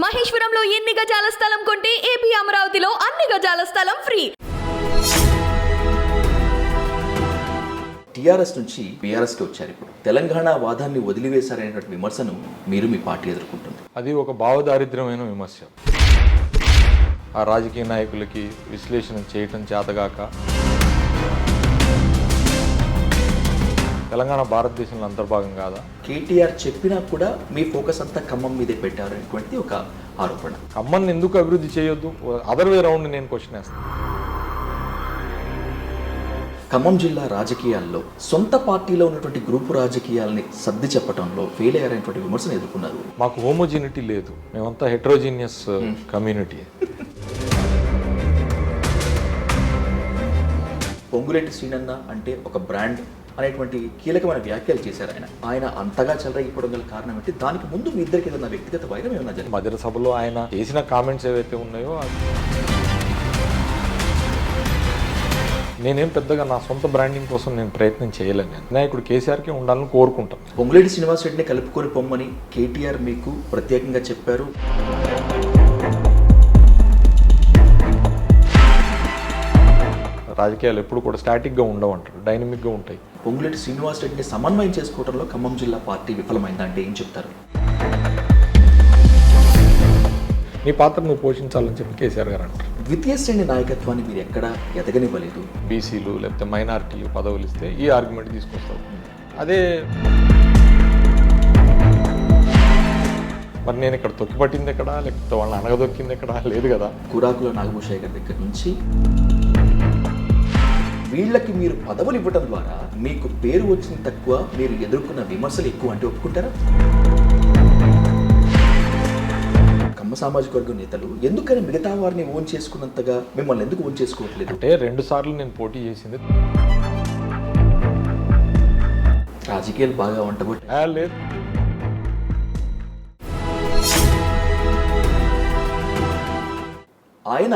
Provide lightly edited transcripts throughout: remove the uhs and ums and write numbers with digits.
మహేశ్వరంలో ఎన్ని గజాల స్థలం కొంటే ఏపీ అమరావతిలో అన్ని గజాల స్థలం ఫ్రీ. టీఆర్ఎస్ నుంచి బీఆర్ఎస్కి వచ్చారు. ఇప్పుడు తెలంగాణ వాదాన్ని వదిలివేశారనేటువంటి విమర్శను మీరు మీ పార్టీ ఎదుర్కొంటుంది. అది ఒక భావదారిద్ర్యమైన విమర్శ. ఆ రాజకీయ నాయకులకి విశ్లేషణ చేయటం చేతగాక తెలంగాణ భారతదేశంలో అంతర్భాగం కాదా? కేటీఆర్ చెప్పినా కూడా మీ ఫోకస్ అంతా ఖమ్మం మీదే పెట్టారు అనేటువంటి ఒక ఆరోపణ. ఖమ్మాన్ని ఎందుకు అభివృద్ధి చేయొద్దు? అదర్ వే రౌండ్ నేను క్వశ్చన్ వేస్తాను. ఖమ్మం జిల్లా రాజకీయాల్లో సొంత పార్టీలో ఉన్నటువంటి గ్రూపు రాజకీయాలని సర్ది చెప్పడంలో ఫెయిల్ అయ్యారనేటువంటి విమర్శను ఎదుర్కొన్నారు. మాకు హోమోజినిటీ లేదు, మేమంతా హెట్రోజీనియస్ కమ్యూనిటీ. పొంగులేటి శ్రీనన్న అంటే ఒక బ్రాండ్ అనేటువంటి కీలకమైన వ్యాఖ్యలు చేశారు ఆయన అంతగా చెలరేగిపోవడం గల కారణం ఏంటి? దానికి ముందు మీ ఇద్దరికి ఏదైనా వ్యక్తిగత వైరం ఏమన్నా జరిగింది? మధ్య సభలో ఆయన చేసిన కామెంట్స్ ఏవైతే ఉన్నాయో నేనేం పెద్దగా నా సొంత బ్రాండింగ్ కోసం నేను ప్రయత్నం చేయలేను. నేను నాయకుడు కేసీఆర్కే ఉండాలని కోరుకుంటాను. పొంగులేటి శ్రీనివాస్ రెడ్డిని కలుపుకొని పొమ్మని కేటీఆర్ మీకు ప్రత్యేకంగా చెప్పారు. రాజకీయాలు ఎప్పుడు కూడా స్టాటిక్గా ఉండవంటారు, డైనమిక్గా ఉంటాయి. పొంగులేటి శ్రీనివాస్ రెడ్డిని సమన్వయం చేసుకోవడంలో ఖమ్మం జిల్లా పార్టీ విఫలమైందంటే ఏం చెప్తారు? నీ పాత్ర నువ్వు పోషించాలని చెప్పి కేసీఆర్ గారు అంటారు. ద్వితీయ శ్రేణి నాయకత్వాన్ని మీరు ఎక్కడా ఎదగనివ్వలేదు. బీసీలు లేకపోతే మైనారిటీలు పదవులు ఇస్తే ఈ ఆర్గ్యుమెంట్ తీసుకొస్తారు. అదే మరి నేను ఇక్కడ తొక్కిపట్టింది ఎక్కడ, లేకపోతే వాళ్ళని అనగదొక్కింది ఎక్కడ? లేదు కదా. కూరాకుల నాగభూషయ్య గారి దగ్గర నుంచి వీళ్ళకి మీరు పదవులు ఇవ్వడం ద్వారా మీకు పేరు వచ్చింది తక్కువ, మీరు ఎదుర్కొన్న విమర్శలు ఎక్కువ అంటే ఒప్పుకుంటారా? కమ్మ సామాజిక వర్గం నేతలు ఎందుకని మిగతా వారిని ఓన్ చేసుకున్నంతగా మిమ్మల్ని ఎందుకు ఓన్ చేసుకోవట్లేదు? అంటే 2 సార్లు నేను పోటీ చేసింది రాజకీయాలు బాగా వంటబట్టి లేదు. ఆయన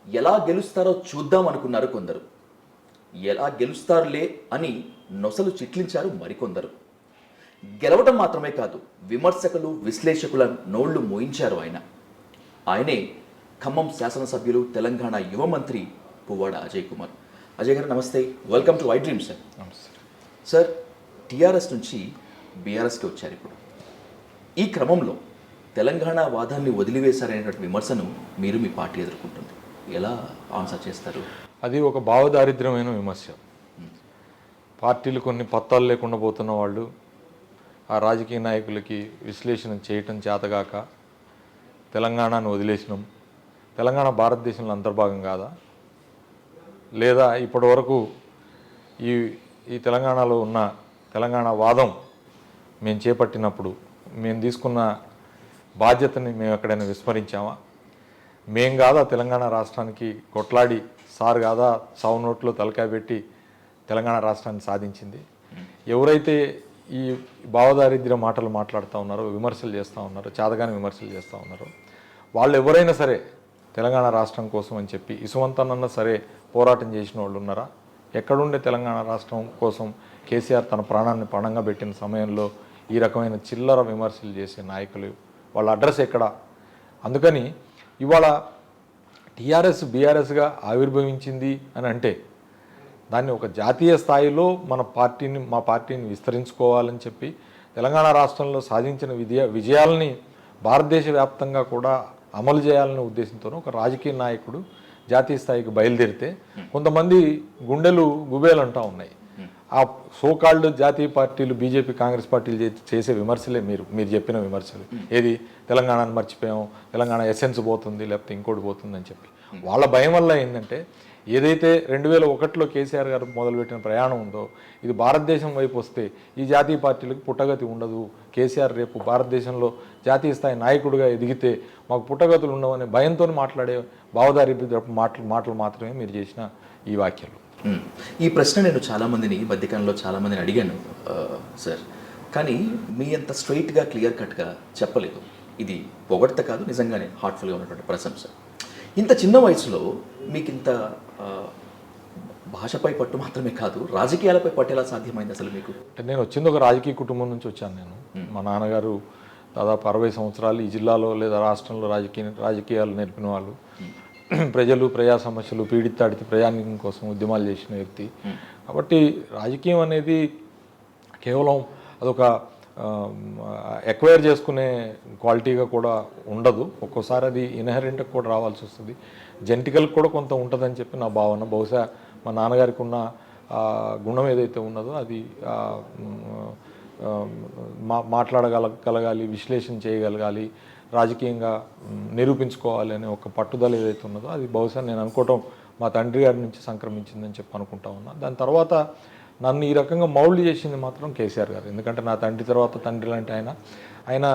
ఎలా గెలుస్తారో చూద్దాం అనుకున్నారు కొందరు, ఎలా గెలుస్తారులే అని నొసలు చిట్లించారు మరికొందరు. గెలవటం మాత్రమే కాదు, విమర్శకులు విశ్లేషకుల నోళ్లు మోయించారు ఆయనే ఖమ్మం శాసనసభ్యులు, తెలంగాణ యువ మంత్రి పువ్వాడ అజయ్ కుమార్. అజయ్ గారు నమస్తే, welcome to white dreams. Sir, TRS నుంచి బీఆర్ఎస్కి వచ్చారు. ఇప్పుడు ఈ క్రమంలో తెలంగాణ వాదాన్ని వదిలివేశారనేటువంటి విమర్శను మీరు మీ పార్టీ ఎదుర్కొంటుంది. ఎలా ఆన్సర్ చేస్తారు? అది ఒక భావదారిద్ర్యమైన విమర్శ. పార్టీలు కొన్ని పత్తాలు లేకుండా పోతున్న వాళ్ళు ఆ రాజకీయ నాయకులకి విశ్లేషణ చేయటం చేతగాక తెలంగాణను వదిలేసినాం, తెలంగాణ భారతదేశంలో అంతర్భాగం కాదా? లేదా ఇప్పటి వరకు ఈ తెలంగాణలో ఉన్న తెలంగాణ వాదం మేము చేపట్టినప్పుడు మేము తీసుకున్న బాధ్యతని మేము ఎక్కడైనా విస్మరించామా? మేం కాదా తెలంగాణ రాష్ట్రానికి కొట్లాడి, సార్ కాదా సావు నోట్లో తలకాయ పెట్టి తెలంగాణ రాష్ట్రాన్ని సాధించింది? ఎవరైతే ఈ భావదారిద్ర్య మాటలు మాట్లాడుతూ ఉన్నారో, విమర్శలు చేస్తూ ఉన్నారో, చాదగానే విమర్శలు చేస్తూ ఉన్నారో, వాళ్ళు ఎవరైనా సరే తెలంగాణ రాష్ట్రం కోసం అని చెప్పి ఇసువంతనన్నా సరే పోరాటం చేసిన వాళ్ళు ఉన్నారా? ఎక్కడుండే తెలంగాణ రాష్ట్రం కోసం కేసీఆర్ తన ప్రాణాన్ని పణంగా పెట్టిన సమయంలో ఈ రకమైన చిల్లర విమర్శలు చేసే నాయకులు వాళ్ళ అడ్రస్ ఎక్కడ? అందుకని ఇవాళ టీఆర్ఎస్ బీఆర్ఎస్గా ఆవిర్భవించింది అని అంటే దాన్ని ఒక జాతీయ స్థాయిలో మా పార్టీని విస్తరించుకోవాలని చెప్పి తెలంగాణ రాష్ట్రంలో సాధించిన విజయాలని భారతదేశ వ్యాప్తంగా కూడా అమలు చేయాలనే ఉద్దేశంతో ఒక రాజకీయ నాయకుడు జాతీయ స్థాయికి బయలుదేరితే కొంతమంది గుండెలు గుబేలు అంటూ ఉన్నాయి. ఆ సోకాల్డ్ జాతీయ పార్టీలు, బీజేపీ కాంగ్రెస్ పార్టీలు చేసే విమర్శలే మీరు చెప్పిన విమర్శలు. ఏది తెలంగాణను మర్చిపోయాం, తెలంగాణ ఎసెన్స్ పోతుంది, లేకపోతే ఇంకోటి పోతుంది అని చెప్పి వాళ్ళ భయం వల్ల ఏంటంటే ఏదైతే 2001లో కేసీఆర్ గారు మొదలుపెట్టిన ప్రయాణం ఉందో ఇది భారతదేశం వైపు వస్తే ఈ జాతీయ పార్టీలకు పుట్టగతి ఉండదు. కేసీఆర్ రేపు భారతదేశంలో జాతీయ స్థాయి నాయకుడిగా ఎదిగితే మాకు పుట్టగతులు ఉండవనే భయంతో మాట్లాడే భావదారిద్ర్య మాటలు మాత్రమే మీరు చేసిన ఈ వ్యాఖ్యలు. ఈ ప్రశ్న నేను చాలామందిని మధ్యకాలంలో చాలామందిని అడిగాను సార్, కానీ మీ అంత స్ట్రైట్గా క్లియర్ కట్గా చెప్పలేదు. ఇది పొగడ్త కాదు, నిజంగానే హార్ట్ఫుల్గా ఉన్నటువంటి ప్రశంస. ఇంత చిన్న వయసులో మీకు ఇంత భాషపై పట్టు మాత్రమే కాదు, రాజకీయాలపై పట్టు ఎలా సాధ్యమైంది అసలు మీకు? నేను వచ్చింది ఒక రాజకీయ కుటుంబం నుంచి వచ్చాను. నేను మా నాన్నగారు దాదాపు 60 సంవత్సరాలు ఈ జిల్లాలో లేదా రాష్ట్రంలో రాజకీయాలు నేర్పిన వాళ్ళు, ప్రజలు ప్రజా సమస్యలు పీడితాడితే ప్రజానీకం కోసం ఉద్యమాలు చేసిన వ్యక్తి. కాబట్టి రాజకీయం అనేది కేవలం అదొక ఎక్వైర్ చేసుకునే క్వాలిటీగా కూడా ఉండదు. ఒక్కోసారి అది ఇన్హెరెంట్గా కూడా రావాల్సి వస్తుంది. జెనెటికల్ కూడా కొంత ఉంటుందని చెప్పి నా భావన. బహుశా మా నాన్నగారికి ఉన్న గుణం ఏదైతే ఉన్నదో అది మాట్లాడగలగాలి, విశ్లేషణ చేయగలగాలి, రాజకీయంగా నిరూపించుకోవాలి అనే ఒక పట్టుదల ఏదైతే ఉన్నదో అది బహుశా నేను అనుకోవటం మా తండ్రి గారి నుంచి సంక్రమించిందని చెప్పి అనుకుంటా ఉన్నా. దాని తర్వాత నన్ను ఈ రకంగా మౌల్డ్ చేసింది మాత్రం కేసీఆర్ గారు. ఎందుకంటే నా తండ్రి తర్వాత తండ్రి లాంటి ఆయన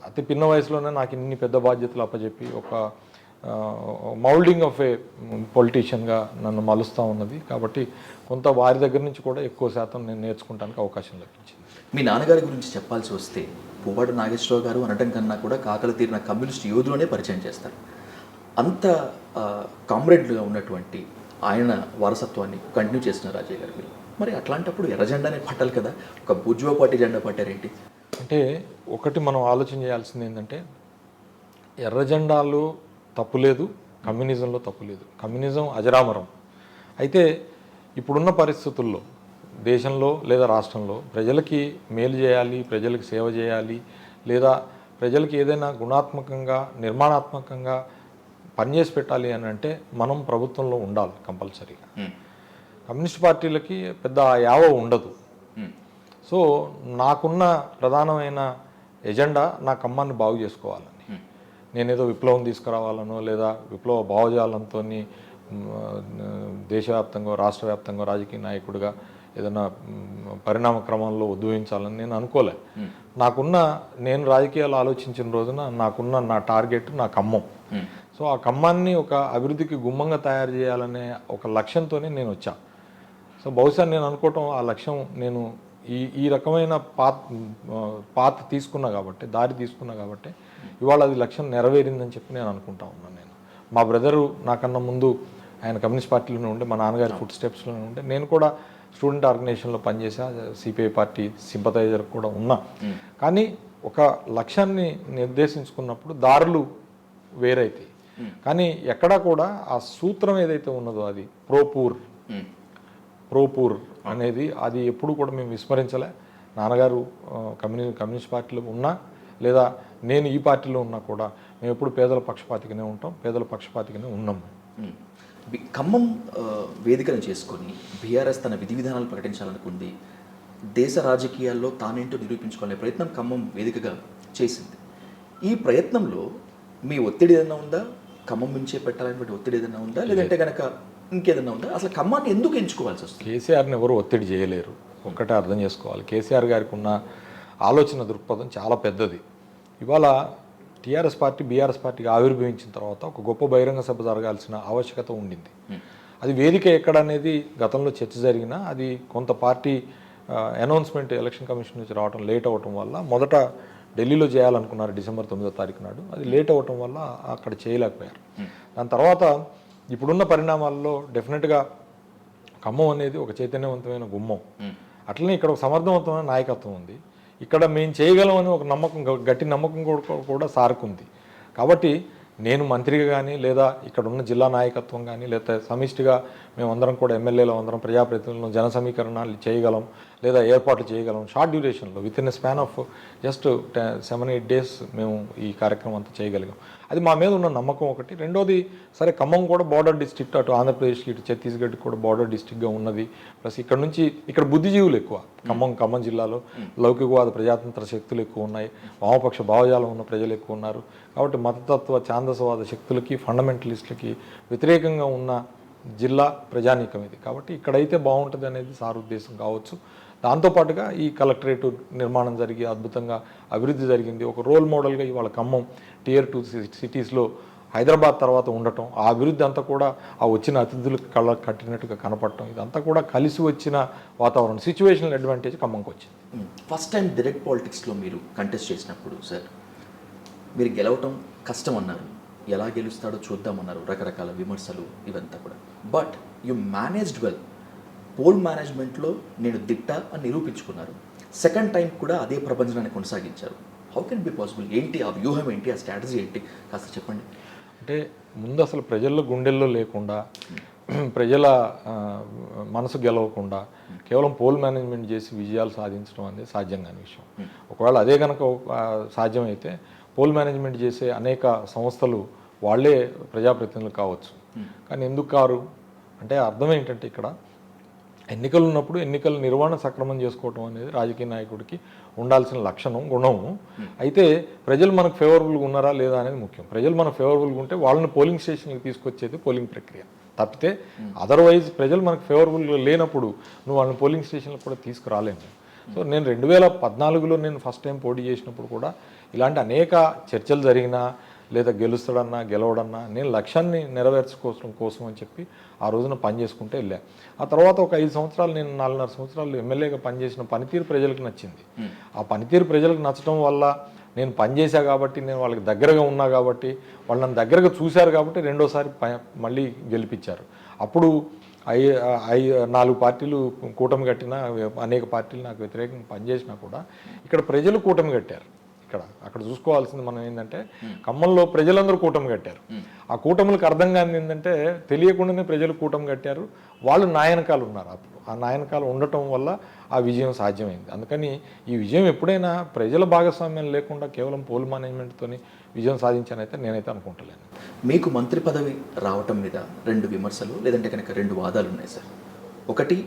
అతి పిన్న వయసులోనే నాకు ఇన్ని పెద్ద బాధ్యతలు అప్పచెప్పి ఒక మౌల్డింగ్ ఆఫ్ ఏ పొలిటీషియన్గా నన్ను మలుస్తూ ఉన్నది. కాబట్టి కొంత వారి దగ్గర నుంచి కూడా ఎక్కువ శాతం నేను నేర్చుకుంటానికి అవకాశం లభించింది. మీ నాన్నగారి గురించి చెప్పాల్సి వస్తే పువ్వాడ నాగేశ్వరరావు గారు అనటం కన్నా కూడా కాకలు తీరిన కమ్యూనిస్ట్ యోధులనే పరిచయం చేస్తారు. అంత కామ్రేడ్లుగా ఉన్నటువంటి ఆయన వారసత్వాన్ని కంటిన్యూ చేస్తున్న రాజయ్య గారు మీరు. మరి అట్లాంటప్పుడు ఎర్ర జెండానే పట్టాలి కదా, ఒక బుజ్జువ పార్టీ జెండా పట్టారేంటి? అంటే ఒకటి మనం ఆలోచన చేయాల్సింది ఏంటంటే ఎర్ర జెండాలు తప్పులేదు, కమ్యూనిజంలో తప్పులేదు. కమ్యూనిజం అజరామరం. అయితే ఇప్పుడున్న పరిస్థితుల్లో దేశంలో లేదా రాష్ట్రంలో ప్రజలకి మేలు చేయాలి, ప్రజలకు సేవ చేయాలి, లేదా ప్రజలకి ఏదైనా గుణాత్మకంగా నిర్మాణాత్మకంగా పనిచేసి పెట్టాలి అని అంటే మనం ప్రభుత్వంలో ఉండాలి కంపల్సరీగా. కమ్యూనిస్ట్ పార్టీలకి పెద్ద యావ ఉండదు. సో నాకున్న ప్రధానమైన ఎజెండా నా ఖమ్మాన్ని బాగు చేసుకోవాలని. నేనేదో విప్లవం తీసుకురావాలనో లేదా విప్లవ భావజాలంతో దేశవ్యాప్తంగా రాష్ట్ర వ్యాప్తంగా రాజకీయ నాయకుడిగా ఏదైనా పరిణామ క్రమంలో ఉద్భవించాలని నేను అనుకోలే. నేను రాజకీయాలు ఆలోచించిన రోజున నాకున్న నా టార్గెట్ నా ఖమ్మం. సో ఆ ఖమ్మాన్ని ఒక అభివృద్ధికి గుమ్మంగా తయారు చేయాలనే ఒక లక్ష్యంతోనే నేను వచ్చా. సో బహుశా నేను అనుకోవటం ఆ లక్ష్యం నేను ఈ రకమైన పాత్ తీసుకున్నా కాబట్టి, దారి తీసుకున్నా కాబట్టి ఇవాళ అది లక్ష్యం నెరవేరిందని చెప్పి నేను అనుకుంటా ఉన్నాను. మా బ్రదరు నాకన్నా ముందు ఆయన కమ్యూనిస్ట్ పార్టీలోనే ఉండే, మా నాన్నగారి ఫుడ్ స్టెప్స్లోనే ఉండే, నేను కూడా స్టూడెంట్ ఆర్గనైజేషన్లో పనిచేసా, సిపిఐ పార్టీ సింపథైజర్ కూడా ఉన్నా. కానీ ఒక లక్ష్యాన్ని నిర్దేశించుకున్నప్పుడు దారులు వేరైతాయి. కానీ ఎక్కడా కూడా ఆ సూత్రం ఏదైతే ఉన్నదో అది ప్రోపూర్ అనేది అది ఎప్పుడు కూడా మేము విస్మరించలే. నాన్నగారు కమ్యూనిస్ట్ పార్టీలో ఉన్నా లేదా నేను ఈ పార్టీలో ఉన్నా కూడా మేము ఎప్పుడు పేదల పక్షపాతిగానే ఉంటాం, పేదల పక్షపాతిగానే ఉన్నాము. ఖమ్మం వేదికను చేసుకొని బీఆర్ఎస్ తన విధి విధానాలు ప్రకటించాలనుకుంది. దేశ రాజకీయాల్లో తానేంటో నిరూపించుకోవాలనే ప్రయత్నం ఖమ్మం వేదికగా చేసింది. ఈ ప్రయత్నంలో మీ ఒత్తిడి ఏదైనా ఉందా? ఖమ్మం నుంచే పెట్టాలనేటువంటి ఒత్తిడి ఏదైనా ఉందా, లేదంటే కనుక ఇంకేదైనా ఉందా? అసలు ఖమ్మాన్ని ఎందుకు ఎంచుకోవాల్సి వస్తుంది? కేసీఆర్ని ఎవరు ఒత్తిడి చేయలేరు. ఒక్కటే అర్థం చేసుకోవాలి, కేసీఆర్ గారికి ఉన్న ఆలోచన దృక్పథం చాలా పెద్దది. ఇవాళ టీఆర్ఎస్ పార్టీ బీఆర్ఎస్ పార్టీగా ఆవిర్భవించిన తర్వాత ఒక గొప్ప బహిరంగ సభ జరగాల్సిన ఆవశ్యకత ఉండింది. అది వేదిక ఎక్కడనేది గతంలో చర్చ జరిగినా అది కొంత పార్టీ అనౌన్స్మెంట్ ఎలక్షన్ కమిషన్ నుంచి రావడం లేట్ అవ్వటం వల్ల మొదట ఢిల్లీలో చేయాలనుకున్నారు డిసెంబర్ 9వ తారీఖు నాడు. అది లేట్ అవ్వటం వల్ల అక్కడ చేయలేకపోయారు. దాని తర్వాత ఇప్పుడున్న పరిణామాల్లో డెఫినెట్గా ఖమ్మం అనేది ఒక చైతన్యవంతమైన గుమ్మం. అట్లనే ఇక్కడ ఒక సమర్థవంతమైన నాయకత్వం ఉంది. ఇక్కడ మేము చేయగలమని ఒక నమ్మకం, గట్టి నమ్మకం కూడా సారుకుంది. కాబట్టి నేను మంత్రిగా కానీ లేదా ఇక్కడ ఉన్న జిల్లా నాయకత్వం కానీ లేదా సమిష్టిగా మేమందరం కూడా ఎమ్మెల్యేలు అందరం ప్రజాప్రతినిధులను జన సమీకరణాలు చేయగలం లేదా ఏర్పాట్లు చేయగలం. షార్ట్ డ్యూరేషన్లో within a span of just 7-8 days మేము ఈ కార్యక్రమం అంతా చేయగలిగాం. అది మా మీద ఉన్న నమ్మకం ఒకటి. రెండోది, సరే ఖమ్మం కూడా బార్డర్ డిస్ట్రిక్ట్, అటు ఆంధ్రప్రదేశ్కి ఇటు ఛత్తీస్గఢ్కి కూడా బార్డర్ డిస్ట్రిక్ట్గా ఉన్నది. ప్లస్ ఇక్కడ బుద్ధిజీవులు ఎక్కువ. ఖమ్మం జిల్లాలో లౌకికవాద ప్రజాతంత్ర శక్తులు ఎక్కువ ఉన్నాయి, వామపక్ష భావజాలం ఉన్న ప్రజలు ఎక్కువ ఉన్నారు. కాబట్టి మతతత్వ ఛాందసవాద శక్తులకి ఫండమెంటలిస్టులకి వ్యతిరేకంగా ఉన్న జిల్లా ప్రజానీకం ఇది. కాబట్టి ఇక్కడైతే బాగుంటుంది అనేది సార్ ఉద్దేశం కావచ్చు. దాంతోపాటుగా ఈ కలెక్టరేట్ నిర్మాణం జరిగి అద్భుతంగా అభివృద్ధి జరిగింది. ఒక రోల్ మోడల్గా ఇవాళ ఖమ్మం Tier 2 సిటీస్లో హైదరాబాద్ తర్వాత ఉండటం, ఆ అభివృద్ధి అంతా కూడా ఆ వచ్చిన అతిథులకు కళ్ళ కట్టినట్టుగా కనపడటం, ఇదంతా కూడా కలిసి వచ్చిన వాతావరణం, సిచ్యువేషనల్ అడ్వాంటేజ్ ఖమ్మంకి వచ్చింది. ఫస్ట్ టైం డైరెక్ట్ పాలిటిక్స్లో మీరు కంటెస్ట్ చేసినప్పుడు సార్ మీరు గెలవటం కష్టం అన్నారు, ఎలా గెలుస్తాడో చూద్దామన్నారు, రకరకాల విమర్శలు ఇవంతా కూడా. But you managed well. Poll మేనేజ్మెంట్లో నేను దిట్ట అని నిరూపించుకున్నారు. సెకండ్ టైం కూడా అదే ప్రపంచాన్ని కొనసాగించారు. How can be possible? ఏంటి ఆ వ్యూహం, ఏంటి ఆ స్ట్రాటజీ ఏంటి, కాస్త చెప్పండి. అంటే ముందు అసలు ప్రజల్లో గుండెల్లో లేకుండా, ప్రజల మనసు గెలవకుండా కేవలం పోల్ మేనేజ్మెంట్ చేసి విజయాలు సాధించడం అనేది సాధ్యం కాని విషయం. ఒకవేళ అదే కనుక సాధ్యమైతే పోల్ మేనేజ్మెంట్ చేసే అనేక సంస్థలు వాళ్ళే ప్రజాప్రతినిధులు కావచ్చు. కానీ ఎందుకు కారు అంటే అర్థం ఏంటంటే, ఇక్కడ ఎన్నికలు ఉన్నప్పుడు ఎన్నికల నిర్వహణ సక్రమం చేసుకోవటం అనేది రాజకీయ నాయకుడికి ఉండాల్సిన లక్షణం, గుణము. అయితే ప్రజలు మనకు ఫేవరబుల్గా ఉన్నారా లేదా అనేది ముఖ్యం. ప్రజలు మనకు ఫేవరబుల్గా ఉంటే వాళ్ళని పోలింగ్ స్టేషన్కి తీసుకొచ్చేది పోలింగ్ ప్రక్రియ తప్పితే, అదర్వైజ్ ప్రజలు మనకు ఫేవరబుల్గా లేనప్పుడు నువ్వు వాళ్ళని పోలింగ్ స్టేషన్లకు కూడా తీసుకురాలేము. సో నేను 2014లో నేను ఫస్ట్ టైం పోటీ చేసినప్పుడు కూడా ఇలాంటి అనేక చర్చలు జరిగినా, లేదా గెలుస్తాడన్నా గెలవడన్నా నేను లక్ష్యాన్ని నెరవేర్చుకోవడం కోసం అని చెప్పి ఆ రోజున పనిచేసుకుంటే వెళ్ళా. ఆ తర్వాత ఒక 5 సంవత్సరాలు, నేను 4.5 సంవత్సరాలు ఎమ్మెల్యేగా పనిచేసిన పనితీరు ప్రజలకు నచ్చింది. ఆ పనితీరు ప్రజలకు నచ్చడం వల్ల నేను పనిచేశా కాబట్టి, నేను వాళ్ళకి దగ్గరగా ఉన్నా కాబట్టి, వాళ్ళు నన్ను దగ్గరగా చూశారు కాబట్టి రెండోసారి మళ్ళీ గెలిపించారు. అప్పుడు 4 పార్టీలు కూటమి కట్టినా, అనేక పార్టీలు నాకు వ్యతిరేకంగా పనిచేసినా కూడా ఇక్కడ ప్రజలు కూటమి కట్టారు. అక్కడ చూసుకోవాల్సింది మనం ఏంటంటే, ఖమ్మంలో ప్రజలందరూ కూటమి కట్టారు. ఆ కూటములకు అర్థం కాని ఏంటంటే, తెలియకుండానే ప్రజలు కూటమి కట్టారు. వాళ్ళు నాయనకాలు ఉన్నారు. అప్పుడు ఆ నాయనకాలు ఉండటం వల్ల ఆ విజయం సాధ్యమైంది. అందుకని ఈ విజయం ఎప్పుడైనా ప్రజల భాగస్వామ్యం లేకుండా కేవలం పోల్ మేనేజ్మెంట్తో విజయం సాధించానైతే నేనైతే అనుకుంటలేను. మీకు మంత్రి పదవి రావటం మీద 2 విమర్శలు, లేదంటే కనుక 2 వాదాలు ఉన్నాయి సార్. ఒకటి,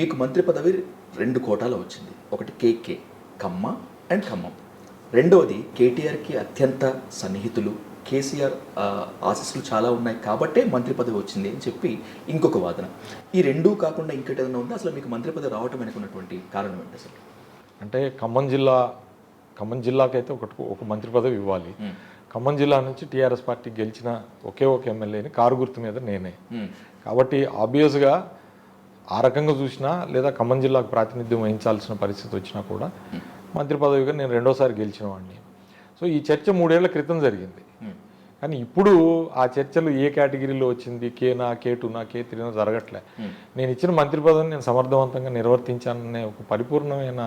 మీకు మంత్రి పదవి 2 కోటాలో వచ్చింది. ఒకటి కేకే, కమ్మ అండ్ ఖమ్మం. రెండవది, కేటీఆర్కి అత్యంత సన్నిహితులు, కేసీఆర్ ఆశీస్సులు చాలా ఉన్నాయి కాబట్టే మంత్రి పదవి వచ్చింది అని చెప్పి ఇంకొక వాదన. ఈ 2 కాకుండా ఇంకోటి ఏదైనా ఉందా? అసలు మీకు మంత్రి పదవి రావటం అనుకున్నటువంటి కారణం ఏంటి అసలు? అంటే ఖమ్మం జిల్లాకైతే ఒక మంత్రి పదవి ఇవ్వాలి. ఖమ్మం జిల్లా నుంచి టీఆర్ఎస్ పార్టీ గెలిచిన ఒకే ఒక ఎమ్మెల్యేని కారు గుర్తు మీద నేనే. కాబట్టి ఆబ్వియస్గా ఆ రకంగా చూసినా, లేదా ఖమ్మం జిల్లాకు ప్రాతినిధ్యం వహించాల్సిన పరిస్థితి వచ్చినా కూడా మంత్రి పదవిగా నేను రెండోసారి గెలిచిన వాడిని. సో ఈ చర్చ 3 ఏళ్ల క్రితం జరిగింది. కానీ ఇప్పుడు ఆ చర్చలు ఏ కేటగిరీలో వచ్చింది, కేనా, కేటునా, కే3నా జరగట్లే. నేను ఇచ్చిన మంత్రి పదవిని నేను సమర్థవంతంగా నిర్వర్తించాననే ఒక పరిపూర్ణమైన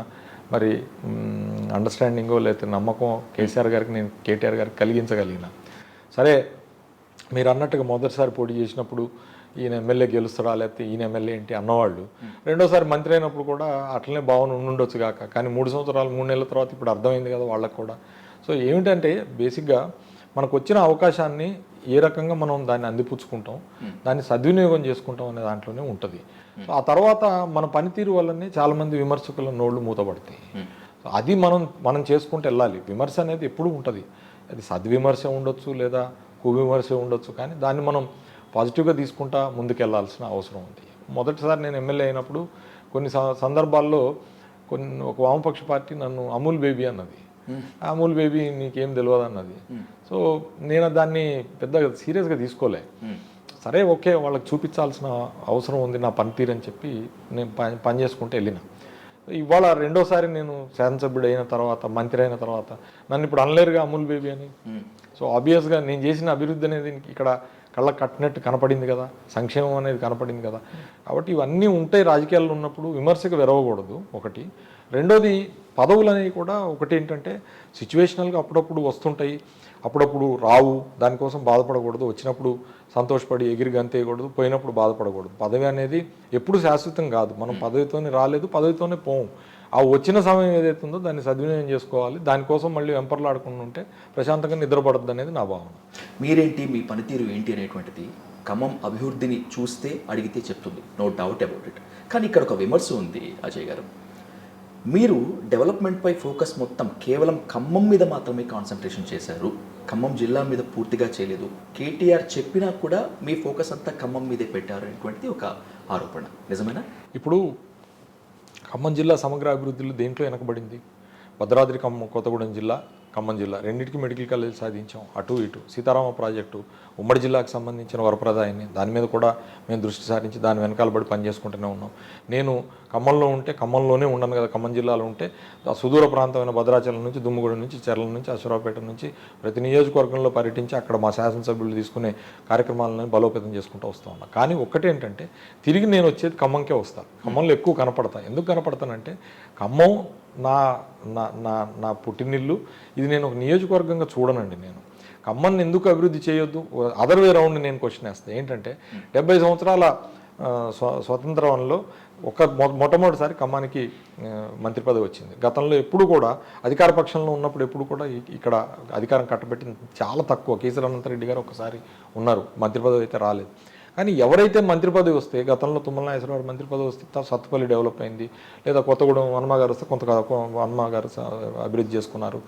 మరి అండర్స్టాండింగో లేకపోతే నమ్మకం కేసీఆర్ గారికి, నేను కేటీఆర్ గారికి కలిగించగలిగిన. సరే, మీరు అన్నట్టుగా మొదటిసారి పోటీ చేసినప్పుడు ఈయన ఎమ్మెల్యే గెలుస్తాడా లేకపోతే ఈయన ఎమ్మెల్యే ఏంటి అన్నవాళ్ళు రెండోసారి మంత్రి అయినప్పుడు కూడా అట్లనే భావన ఉండొచ్చు కాక, కానీ 3 సంవత్సరాలు 3 నెలల తర్వాత ఇప్పుడు అర్థమైంది కదా వాళ్ళకు కూడా. సో ఏమిటంటే, బేసిక్గా మనకు వచ్చిన అవకాశాన్ని ఏ రకంగా మనం దాన్ని అందిపుచ్చుకుంటాం, దాన్ని సద్వినియోగం చేసుకుంటాం అనే దాంట్లోనే ఉంటుంది. సో ఆ తర్వాత మన పనితీరు వల్లనే చాలామంది విమర్శకుల నోళ్ళు మూతపడతాయి. అది మనం చేసుకుంటూ వెళ్ళాలి. విమర్శ అనేది ఎప్పుడూ ఉంటుంది. అది సద్విమర్శ ఉండొచ్చు లేదా కువిమర్శ ఉండొచ్చు, కానీ దాన్ని మనం పాజిటివ్గా తీసుకుంటా ముందుకెళ్లాల్సిన అవసరం ఉంది. మొదటిసారి నేను ఎమ్మెల్యే అయినప్పుడు కొన్ని సందర్భాల్లో ఒక వామపక్ష పార్టీ నన్ను అమూల్ బేబీ అన్నది. అమూల్ బేబీ నీకేం తెలియదు అన్నది. సో నేను దాన్ని పెద్దగా సీరియస్గా తీసుకోలే. సరే, ఓకే, వాళ్ళకి చూపించాల్సిన అవసరం ఉంది నా పనితీరు అని చెప్పి నేను పని చేసుకుంటూ వెళ్ళిన. ఇవాళ రెండోసారి నేను శాసనసభ్యుడు అయిన తర్వాత, మంత్రి అయిన తర్వాత నన్ను ఇప్పుడు అనలేరుగా అమూల్ బేబీ అని. సో ఆబ్వియస్గా నేను చేసిన అభివృద్ధి అనేది ఇక్కడ కళ్ళకు కట్టినట్టు కనపడింది కదా, సంక్షేమం అనేది కనపడింది కదా. కాబట్టి ఇవన్నీ ఉంటాయి రాజకీయాల్లో ఉన్నప్పుడు, విమర్శకు వెరవకూడదు ఒకటి. రెండోది, పదవులు అనేవి కూడా ఒకటి ఏంటంటే సిచ్యువేషనల్గా అప్పుడప్పుడు వస్తుంటాయి, అప్పుడప్పుడు రావు. దానికోసం బాధపడకూడదు. వచ్చినప్పుడు సంతోషపడి ఎగిరి గంతేయకూడదు, పోయినప్పుడు బాధపడకూడదు. పదవి అనేది ఎప్పుడు శాశ్వతం కాదు. మనం పదవితోనే రాలేదు, పదవితోనే పోము. ఆ వచ్చిన సమయం ఏదైతే ఉందో దాన్ని సద్వినియోగం చేసుకోవాలి. దానికోసం మళ్ళీ వెంపర్లాడకుండా ఉంటే ప్రశాంతంగా నిద్రపడద్దు అనేది నా భావన. మీరేంటి, మీ పనితీరు ఏంటి అనేటువంటిది ఖమ్మం అభివృద్ధిని చూస్తే అడిగితే చెప్తుంది, నో డౌట్ అబౌట్ ఇట్. కానీ ఇక్కడ ఒక విమర్శ ఉంది అజయ్ గారు. మీరు డెవలప్మెంట్పై ఫోకస్ మొత్తం కేవలం ఖమ్మం మీద మాత్రమే కాన్సన్ట్రేషన్ చేశారు, ఖమ్మం జిల్లా మీద పూర్తిగా చేయలేదు. కేటీఆర్ చెప్పినా కూడా మీ ఫోకస్ అంతా ఖమ్మం మీదే పెట్టారు అనేటువంటిది ఒక ఆరోపణ, నిజమేనా? ఇప్పుడు ఖమ్మం జిల్లా సమగ్ర అభివృద్ధిలో దేంట్లో వెనకబడింది? భద్రాద్రి కొత్తగూడెం జిల్లా, ఖమ్మం జిల్లా రెండింటికి మెడికల్ కాలేజ్ సాధించాం. అటు ఇటు సీతారామ ప్రాజెక్టు, ఉమ్మడి జిల్లాకు సంబంధించిన వరప్రదాయాన్ని, దాని మీద కూడా మేము దృష్టి సారించి దాని వెనకాలబడి పనిచేసుకుంటూనే ఉన్నాం. నేను ఖమ్మంలో ఉంటే ఖమ్మంలోనే ఉండను కదా, ఖమ్మం జిల్లాలో ఉంటే ఆ సుదూర ప్రాంతమైన భద్రాచలం నుంచి, దుమ్ముగూడెం నుంచి, చెర్ల నుంచి, అశ్వరావుపేట నుంచి ప్రతి నియోజకవర్గంలో పర్యటించి అక్కడ మా శాసనసభ్యులు తీసుకునే కార్యక్రమాలను బలోపేతం చేసుకుంటూ వస్తూ ఉన్నాను. కానీ ఒక్కటేంటంటే, తిరిగి నేను వచ్చేది ఖమ్మంకే వస్తాను. ఖమ్మంలో ఎక్కువ కనపడతాను. ఎందుకు కనపడతానంటే, ఖమ్మం నా నా నా నా పుట్టినిల్లు, ఇది నేను ఒక నియోజకవర్గంగా చూడనండి. నేను ఖమ్మాన్ని ఎందుకు అభివృద్ధి చేయొద్దు, అదర్ వే రౌండ్ నేను క్వశ్చన్ వేస్తాను. ఏంటంటే 70 సంవత్సరాల స్వతంత్రంలో మొట్టమొదటిసారి ఖమ్మానికి మంత్రి పదవి వచ్చింది. గతంలో ఎప్పుడు కూడా అధికార పక్షంలో ఉన్నప్పుడు ఎప్పుడు కూడా ఇక్కడ అధికారం కట్టబెట్టింది చాలా తక్కువ. కేసీఆర్ అనంతరెడ్డి గారు ఒకసారి ఉన్నారు, మంత్రి పదవి అయితే రాలేదు. కానీ ఎవరైతే మంత్రి పదవి వస్తే, గతంలో తుమ్మల నాగేశ్వరరావు మంత్రి పదవి వస్తే సత్తుపల్లి డెవలప్ అయింది, లేదా కొత్తగూడెం హనుమ గారు వస్తే హనుమ గారు అభివృద్ధి చేసుకున్నారు.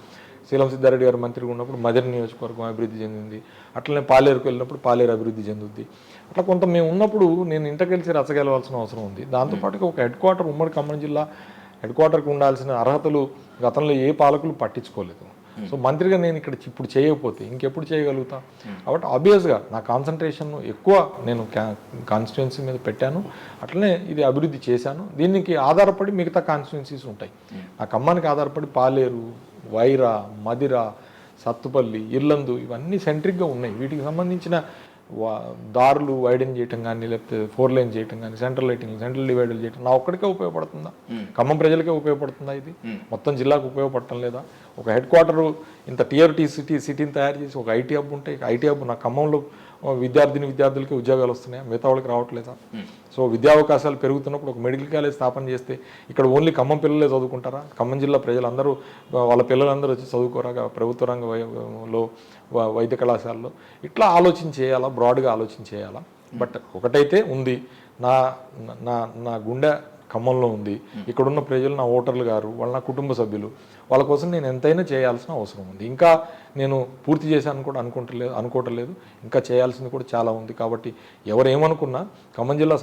శీలం సిద్ధారెడ్డి గారు మంత్రిగా ఉన్నప్పుడు మదర్ నియోజకవర్గం అభివృద్ధి చెందింది. అట్లనే పాలేరుకు వెళ్ళినప్పుడు పాలేరు అభివృద్ధి చెందుద్ది. అట్లా కొంత మేము ఉన్నప్పుడు నేను ఇంటకెళ్ళి రచ్చగెలవాల్సిన అవసరం ఉంది. దాంతోపాటుగా ఒక హెడ్ క్వార్టర్, ఉమ్మడి ఖమ్మం జిల్లా హెడ్ క్వార్టర్కి ఉండాల్సిన అర్హతలు గతంలో ఏ పాలకులు పట్టించుకోలేదు. సో మంత్రిగా నేను ఇక్కడ ఇప్పుడు చేయకపోతే ఇంకెప్పుడు చేయగలుగుతా? కాబట్టి ఆబ్వియస్గా నా కాన్సన్ట్రేషన్ ఎక్కువ నేను కాన్స్టిట్యున్సీ మీద పెట్టాను. అట్లనే ఇది అభివృద్ధి చేశాను. దీనికి ఆధారపడి మిగతా కాన్స్టిట్యున్సీస్ ఉంటాయి. నా ఖమ్మానికి ఆధారపడి పాలేరు, వైరా, మదిర, సత్తుపల్లి, ఇర్లందు ఇవన్నీ సెంట్రిక్గా ఉన్నాయి. వీటికి సంబంధించిన దారులు వైడెన్ చేయటం కానీ, లేకపోతే 4 లైన్ చేయటం కానీ, సెంట్రల్ లైటింగ్, సెంట్రల్ డివైడర్లు చేయటం నా ఒక్కడికే ఉపయోగపడుతుందా? ఖమ్మం ప్రజలకే ఉపయోగపడుతుందా? ఇది మొత్తం జిల్లాకు ఉపయోగపడటం లేదా? ఒక హెడ్ క్వార్టరు ఇంత టియర్ టీ సిటీని తయారు చేసి ఒక ఐటీ హబ్ ఉంటాయి. ఐటీ హబ్ నా ఖమ్మంలో విద్యార్థులకి ఉద్యోగాలు వస్తున్నాయా? మిగతా వాళ్ళకి రావట్లేదా? సో విద్యా అవకాశాలు పెరుగుతున్నప్పుడు ఒక మెడికల్ కాలేజ్ స్థాపన చేస్తే ఇక్కడ ఓన్లీ ఖమ్మం పిల్లలే చదువుకుంటారా? ఖమ్మం జిల్లా ప్రజలందరూ వాళ్ళ పిల్లలందరూ వచ్చి చదువుకోరాగా ప్రభుత్వ రంగంలో వైద్య కళాశాలలో? ఇట్లా ఆలోచన చేయాలా, బ్రాడ్గా ఆలోచన చేయాలా? బట్ ఒకటైతే ఉంది, నా నా నా గుండె ఖమ్మంలో ఉంది. ఇక్కడున్న ప్రజలు నా ఓటర్లు గారు, వాళ్ళ నా కుటుంబ సభ్యులు, వాళ్ళ కోసం నేను ఎంతైనా చేయాల్సిన అవసరం ఉంది. ఇంకా నేను పూర్తి చేశాను కూడా అనుకోవటం లేదు. ఇంకా చేయాల్సింది కూడా చాలా ఉంది. కాబట్టి ఎవరు ఏమనుకున్నా ఖమ్మం జిల్లా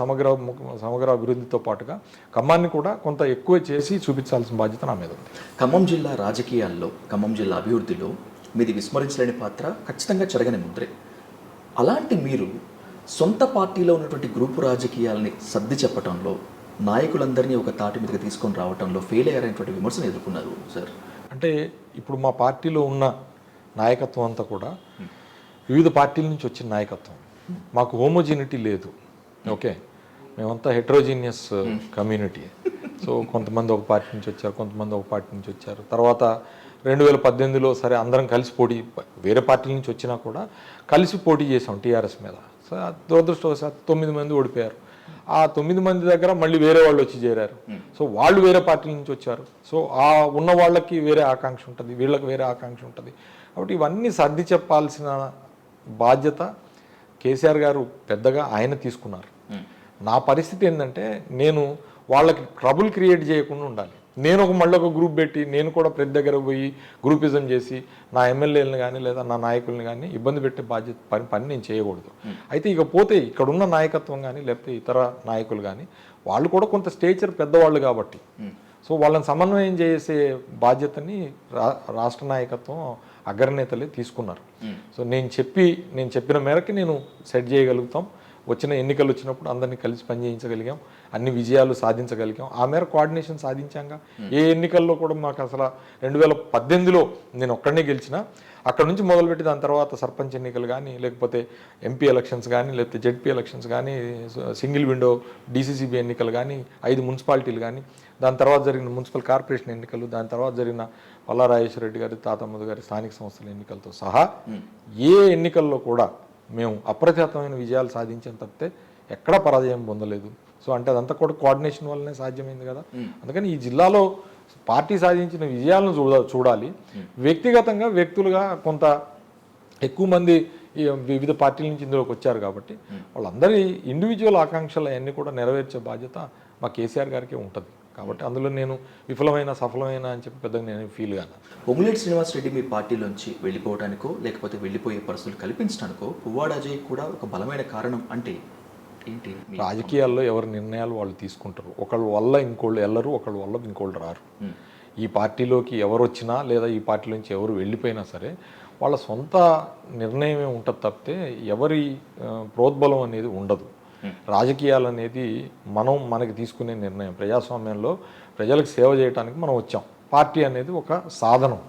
సమగ్ర అభివృద్ధితో పాటుగా ఖమ్మాన్ని కూడా కొంత ఎక్కువ చేసి చూపించాల్సిన బాధ్యత నా మీద ఉంది. ఖమ్మం జిల్లా రాజకీయాల్లో, ఖమ్మం జిల్లా అభివృద్ధిలో మీది విస్మరించలేని పాత్ర ఖచ్చితంగా చెరగని ముద్రే. అలాంటి మీరు సొంత పార్టీలో ఉన్నటువంటి గ్రూపు రాజకీయాలని సర్ది చెప్పడంలో, నాయకులందరినీ ఒక తాటి మీదకి తీసుకొని రావడంలో ఫెయిల్ అయ్యారనేటువంటి విమర్శను ఎదుర్కొన్నారు సార్. అంటే ఇప్పుడు మా పార్టీలో ఉన్న నాయకత్వం అంతా కూడా వివిధ పార్టీల నుంచి వచ్చిన నాయకత్వం. మాకు హోమోజినిటీ లేదు. ఓకే, మేమంతా హెట్రోజీనియస్ కమ్యూనిటీ. సో కొంతమంది ఒక పార్టీ నుంచి వచ్చారు, కొంతమంది ఒక పార్టీ నుంచి వచ్చారు. తర్వాత 2018లో సరే అందరం కలిసి వేరే పార్టీల నుంచి వచ్చినా కూడా కలిసి పోటీ చేసాం టీఆర్ఎస్ మీద. సో దురదృష్టవశాత్తు 9 మంది ఓడిపోయారు. ఆ 9 మంది దగ్గర మళ్ళీ వేరే వాళ్ళు వచ్చి చేరారు. సో వాళ్ళు వేరే పార్టీల నుంచి వచ్చారు. సో ఆ ఉన్న వాళ్ళకి వేరే ఆకాంక్ష ఉంటుంది, వీళ్ళకి వేరే ఆకాంక్ష ఉంటుంది. కాబట్టి ఇవన్నీ సర్ది చెప్పాల్సిన బాధ్యత కేసీఆర్ గారు పెద్దగా ఆయన తీసుకున్నారు. నా పరిస్థితి ఏంటంటే నేను వాళ్ళకి ట్రబుల్ క్రియేట్ చేయకుండా ఉండాలి. నేను మళ్ళీ ఒక గ్రూప్ పెట్టి నేను కూడా ప్రతి దగ్గర పోయి గ్రూపిజం చేసి నా ఎమ్మెల్యేలను కానీ లేదా నా నాయకుల్ని కానీ ఇబ్బంది పెట్టే పని నేను చేయకూడదు. అయితే ఇకపోతే ఇక్కడున్న నాయకత్వం కానీ లేకపోతే ఇతర నాయకులు కానీ వాళ్ళు కూడా కొంత స్టేచర్ పెద్దవాళ్ళు కాబట్టి సో వాళ్ళని సమన్వయం చేసే బాధ్యతని రాష్ట్ర నాయకత్వం అగ్రనేతలే తీసుకున్నారు. సో నేను చెప్పిన మేరకు నేను సెట్ చేయగలుగుతాం. వచ్చిన ఎన్నికలు వచ్చినప్పుడు అందరినీ కలిసి పనిచేయించగలిగాం, అన్ని విజయాలు సాధించగలిగాం. ఆ మేర కోఆర్డినేషన్ సాధించాక ఏ ఎన్నికల్లో కూడా మాకు అసలు 2018లో నేను ఒక్కడనే గెలిచిన, అక్కడ నుంచి మొదలుపెట్టి దాని తర్వాత సర్పంచ్ ఎన్నికలు కానీ లేకపోతే ఎంపీ ఎలక్షన్స్ కానీ లేకపోతే జెడ్పీ ఎలక్షన్స్ కానీ సింగిల్ విండో డీసీసీబీ ఎన్నికలు కానీ 5 మున్సిపాలిటీలు కానీ దాని తర్వాత జరిగిన మున్సిపల్ కార్పొరేషన్ ఎన్నికలు దాని తర్వాత జరిగిన పల్లారాజేశ్వర రెడ్డి గారి తాతమ్మది గారి స్థానిక సంస్థల ఎన్నికలతో సహా ఏ ఎన్నికల్లో కూడా మేము అప్రతిహతమైన విజయాలు సాధించాం తప్పితే ఎక్కడా పరాజయం పొందలేదు. సో అంటే అదంతా కూడా కోఆర్డినేషన్ వల్లనే సాధ్యమైంది కదా. అందుకని ఈ జిల్లాలో పార్టీ సాధించిన విజయాలను చూడాలి. వ్యక్తిగతంగా వ్యక్తులుగా కొంత ఎక్కువ మంది వివిధ పార్టీల నుంచి ఇందులోకి వచ్చారు కాబట్టి వాళ్ళందరి ఇండివిజువల్ ఆకాంక్షలు అవన్నీ కూడా నెరవేర్చే బాధ్యత మా కేసీఆర్ గారికి ఉంటుంది. కాబట్టి అందులో నేను సఫలమైన అని చెప్పి పెద్దగా నేను ఫీల్ గాను. పొంగులేటి శ్రీనివాసరెడ్డి మీ పార్టీలోంచి వెళ్ళిపోవడానికో లేకపోతే వెళ్ళిపోయే పరిస్థితులు కల్పించడానికో పువ్వాడ అజయ్ కూడా ఒక బలమైన కారణం అంటే ఏంటి? రాజకీయాల్లో ఎవరి నిర్ణయాలు వాళ్ళు తీసుకుంటారు. ఒకళ్ళ వల్ల ఇంకోళ్ళు వెళ్ళరు, ఒకళ్ళ వల్ల ఇంకోళ్ళు రారు. ఈ పార్టీలోకి ఎవరు వచ్చినా లేదా ఈ పార్టీలోంచి ఎవరు వెళ్ళిపోయినా సరే వాళ్ళ సొంత నిర్ణయమే ఉంటుంది తప్పితే ఎవరి ప్రోద్బలం అనేది ఉండదు. రాజకీయాలు అనేది మనకి తీసుకునే నిర్ణయం. ప్రజాస్వామ్యంలో ప్రజలకు సేవ చేయడానికి మనం వచ్చాం. పార్టీ అనేది ఒక సాధనం.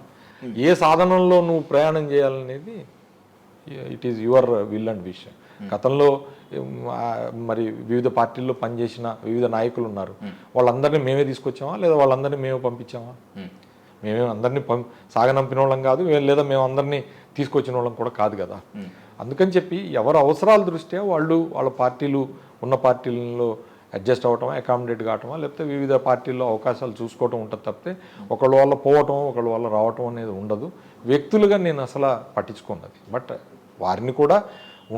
ఏ సాధనంలో నువ్వు ప్రయాణం చేయాలనేది it is your will and wish. గతంలో మరి వివిధ పార్టీల్లో పనిచేసిన వివిధ నాయకులు ఉన్నారు. వాళ్ళందరినీ మేమే తీసుకొచ్చామా లేదా వాళ్ళందరినీ మేమే పంపించామా? మేమే అందరినీ సాగనంపిన వాళ్ళం కాదు, లేదా మేము అందరినీ తీసుకొచ్చిన వాళ్ళం కూడా కాదు కదా. అందుకని చెప్పి ఎవరి అవసరాల దృష్ట్యా వాళ్ళు వాళ్ళ పార్టీలు ఉన్న పార్టీలలో అడ్జస్ట్ అవ్వటమా, అకామిడేట్ కావటమా, లేకపోతే వివిధ పార్టీల్లో అవకాశాలు చూసుకోవటం ఉంటుంది తప్పితే ఒకళ్ళ వల్ల పోవటం ఒకళ్ళ వల్ల రావటం అనేది ఉండదు. వ్యక్తులుగా నేను అసలు పట్టించుకున్నది. బట్ వారిని కూడా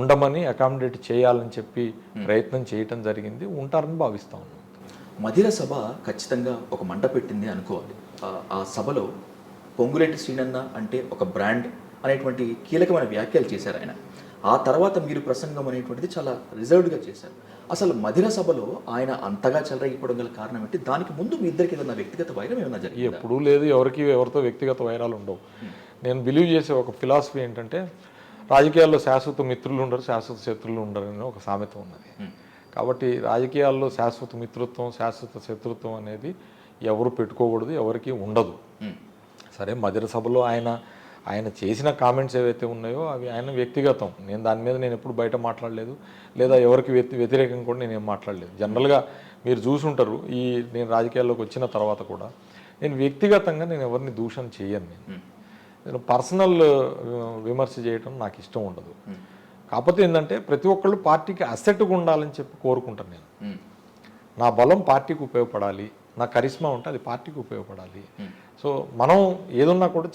ఉండమని అకామిడేట్ చేయాలని చెప్పి ప్రయత్నం చేయటం జరిగింది. ఉంటారని భావిస్తా ఉన్నాను. మధిర సభ ఖచ్చితంగా ఒక మంట పెట్టింది అనుకోవాలి. ఆ సభలో పొంగులేటి శ్రీనన్న అంటే ఒక బ్రాండ్ అనేటువంటి కీలకమైన వ్యాఖ్యలు చేశారు ఆయన. ఆ తర్వాత మీరు ప్రసంగం అనేటువంటిది చాలా రిజర్వ్డ్గా చేశారు. అసలు మధిర సభలో ఆయన అంతగా చెలరేగిపోవడం గల కారణం ఏంటి? దానికి ముందు మీ ఇద్దరికి ఏదైనా వ్యక్తిగత వైరం ఏమైనా జరిగింది? ఎప్పుడూ లేదు, ఎవరితో వ్యక్తిగత వైరాలు ఉండవు. నేను బిలీవ్ చేసే ఒక ఫిలాసఫీ ఏంటంటే రాజకీయాల్లో శాశ్వత మిత్రులు ఉండరు, శాశ్వత శత్రువులు ఉండరు అని ఒక సామెత ఉన్నది. కాబట్టి రాజకీయాల్లో శాశ్వత మిత్రత్వం, శాశ్వత శత్రుత్వం అనేది ఎవరు పెట్టుకోకూడదు, ఎవరికి ఉండదు. సరే, మధిర సభలో ఆయన చేసిన కామెంట్స్ ఏవైతే ఉన్నాయో అవి ఆయన వ్యక్తిగతం. దాని మీద నేను ఎప్పుడు బయట మాట్లాడలేదు, లేదా ఎవరికి వ్యతిరేకంగా కూడా నేను ఏం మాట్లాడలేదు. జనరల్గా మీరు చూసుంటారు, నేను రాజకీయాల్లోకి వచ్చిన తర్వాత కూడా నేను వ్యక్తిగతంగా నేను ఎవరిని దూషణ చేయను. నేను పర్సనల్ విమర్శ చేయడం నాకు ఇష్టం ఉండదు. కాకపోతే ఏంటంటే ప్రతి ఒక్కళ్ళు పార్టీకి అసెట్గా ఉండాలని చెప్పి కోరుకుంటాను నేను. నా బలం పార్టీకి ఉపయోగపడాలి, నా కరిష్మా ఉంటే అది పార్టీకి ఉపయోగపడాలి. సో మనం ఏదున్నా కూడా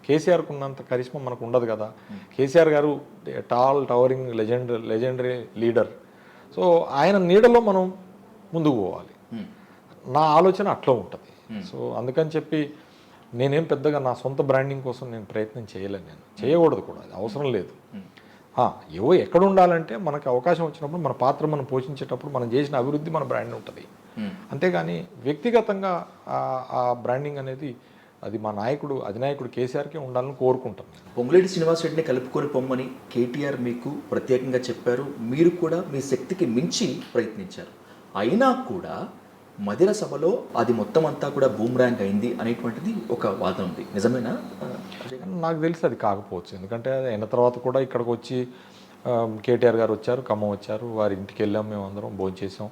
కేసీఆర్కు ఉన్నంత కరిష్మా మనకు ఉండదు కదా. కేసీఆర్ గారు టవరింగ్ లెజెండరీ లీడర్. సో ఆయన నీడలో మనం ముందుకు పోవాలి. నా ఆలోచన అట్లా ఉంటుంది. సో అందుకని చెప్పి నేనేం పెద్దగా నా సొంత బ్రాండింగ్ కోసం నేను ప్రయత్నం చేయలేను. నేను చేయకూడదు కూడా, అది అవసరం లేదు. ఎక్కడ ఉండాలంటే మనకు అవకాశం వచ్చినప్పుడు మన పాత్ర మనం పోషించేటప్పుడు మనం చేసిన అభివృద్ధి మన బ్రాండ్ ఉంటుంది. అంతేగాని వ్యక్తిగతంగా ఆ బ్రాండింగ్ అనేది అది మా అధినాయకుడు కేసీఆర్కే ఉండాలని కోరుకుంటాం. పొంగులేటి శ్రీనివాసరెడ్డిని కలుపుకొని పొమ్మని కేటీఆర్ మీకు ప్రత్యేకంగా చెప్పారు. మీరు కూడా మీ శక్తికి మించి ప్రయత్నించారు. అయినా కూడా మధిర సభలో అది మొత్తం అంతా కూడా బూమ్రాంగ్ అయింది అనేటువంటిది ఒక వాదన ఉంది. నిజమేనా? నాకు తెలిసి అది కాకపోవచ్చు. ఎందుకంటే అయిన తర్వాత కూడా ఇక్కడికి వచ్చి కేటీఆర్ గారు వచ్చారు, ఖమ్మం వచ్చారు, వారి ఇంటికి వెళ్ళాం, మేము అందరం భోంచేసాం,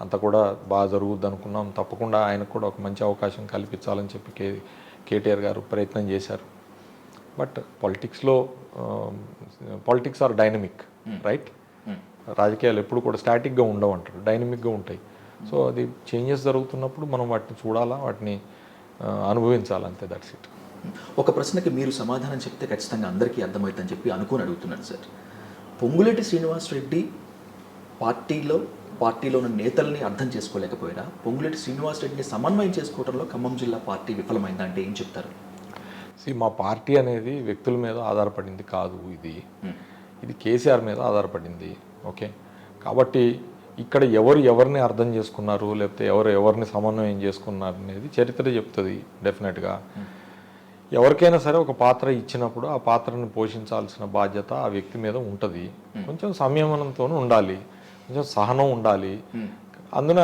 అంతా కూడా బాగా జరుగుద్ది అనుకున్నాం. తప్పకుండా ఆయనకు కూడా ఒక మంచి అవకాశం కల్పించాలని చెప్పి కేటీఆర్ గారు ప్రయత్నం చేశారు. But politics are dynamic, right? రాజకీయాలు ఎప్పుడు కూడా స్టాటిక్గా ఉండవు అంటారు, డైనమిక్గా ఉంటాయి. సో అది చేంజెస్ జరుగుతున్నప్పుడు మనం వాటిని చూడాలా, వాటిని అనుభవించాలి, అంతే. That's it. ఒక ప్రశ్నకి మీరు సమాధానం చెప్తే ఖచ్చితంగా అందరికీ అర్థమవుతుందని చెప్పి అనుకుని అడుగుతున్నాను సార్. పొంగులేటి శ్రీనివాసరెడ్డి పార్టీలో ఉన్న నేతల్ని అర్థం చేసుకోలేకపోయారా? పొంగులేటి శ్రీనివాసరెడ్డిని సమన్వయం చేసుకోవడంలో ఖమ్మం జిల్లా పార్టీ విఫలమైందా అంటే ఏం చెప్తారు? మా పార్టీ అనేది వ్యక్తుల మీద ఆధారపడింది కాదు. ఇది కేసీఆర్ మీద ఆధారపడింది. ఓకే, కాబట్టి ఇక్కడ ఎవరిని అర్థం చేసుకున్నారు, లేకపోతే ఎవరిని సమన్వయం చేసుకున్నారు అనేది చరిత్ర చెప్తుంది. డెఫినెట్గా ఎవరికైనా సరే ఒక పాత్ర ఇచ్చినప్పుడు ఆ పాత్రను పోషించాల్సిన బాధ్యత ఆ వ్యక్తి మీద ఉంటుంది. కొంచెం సంయమనంతో ఉండాలి, కొంచెం సహనం ఉండాలి. అందున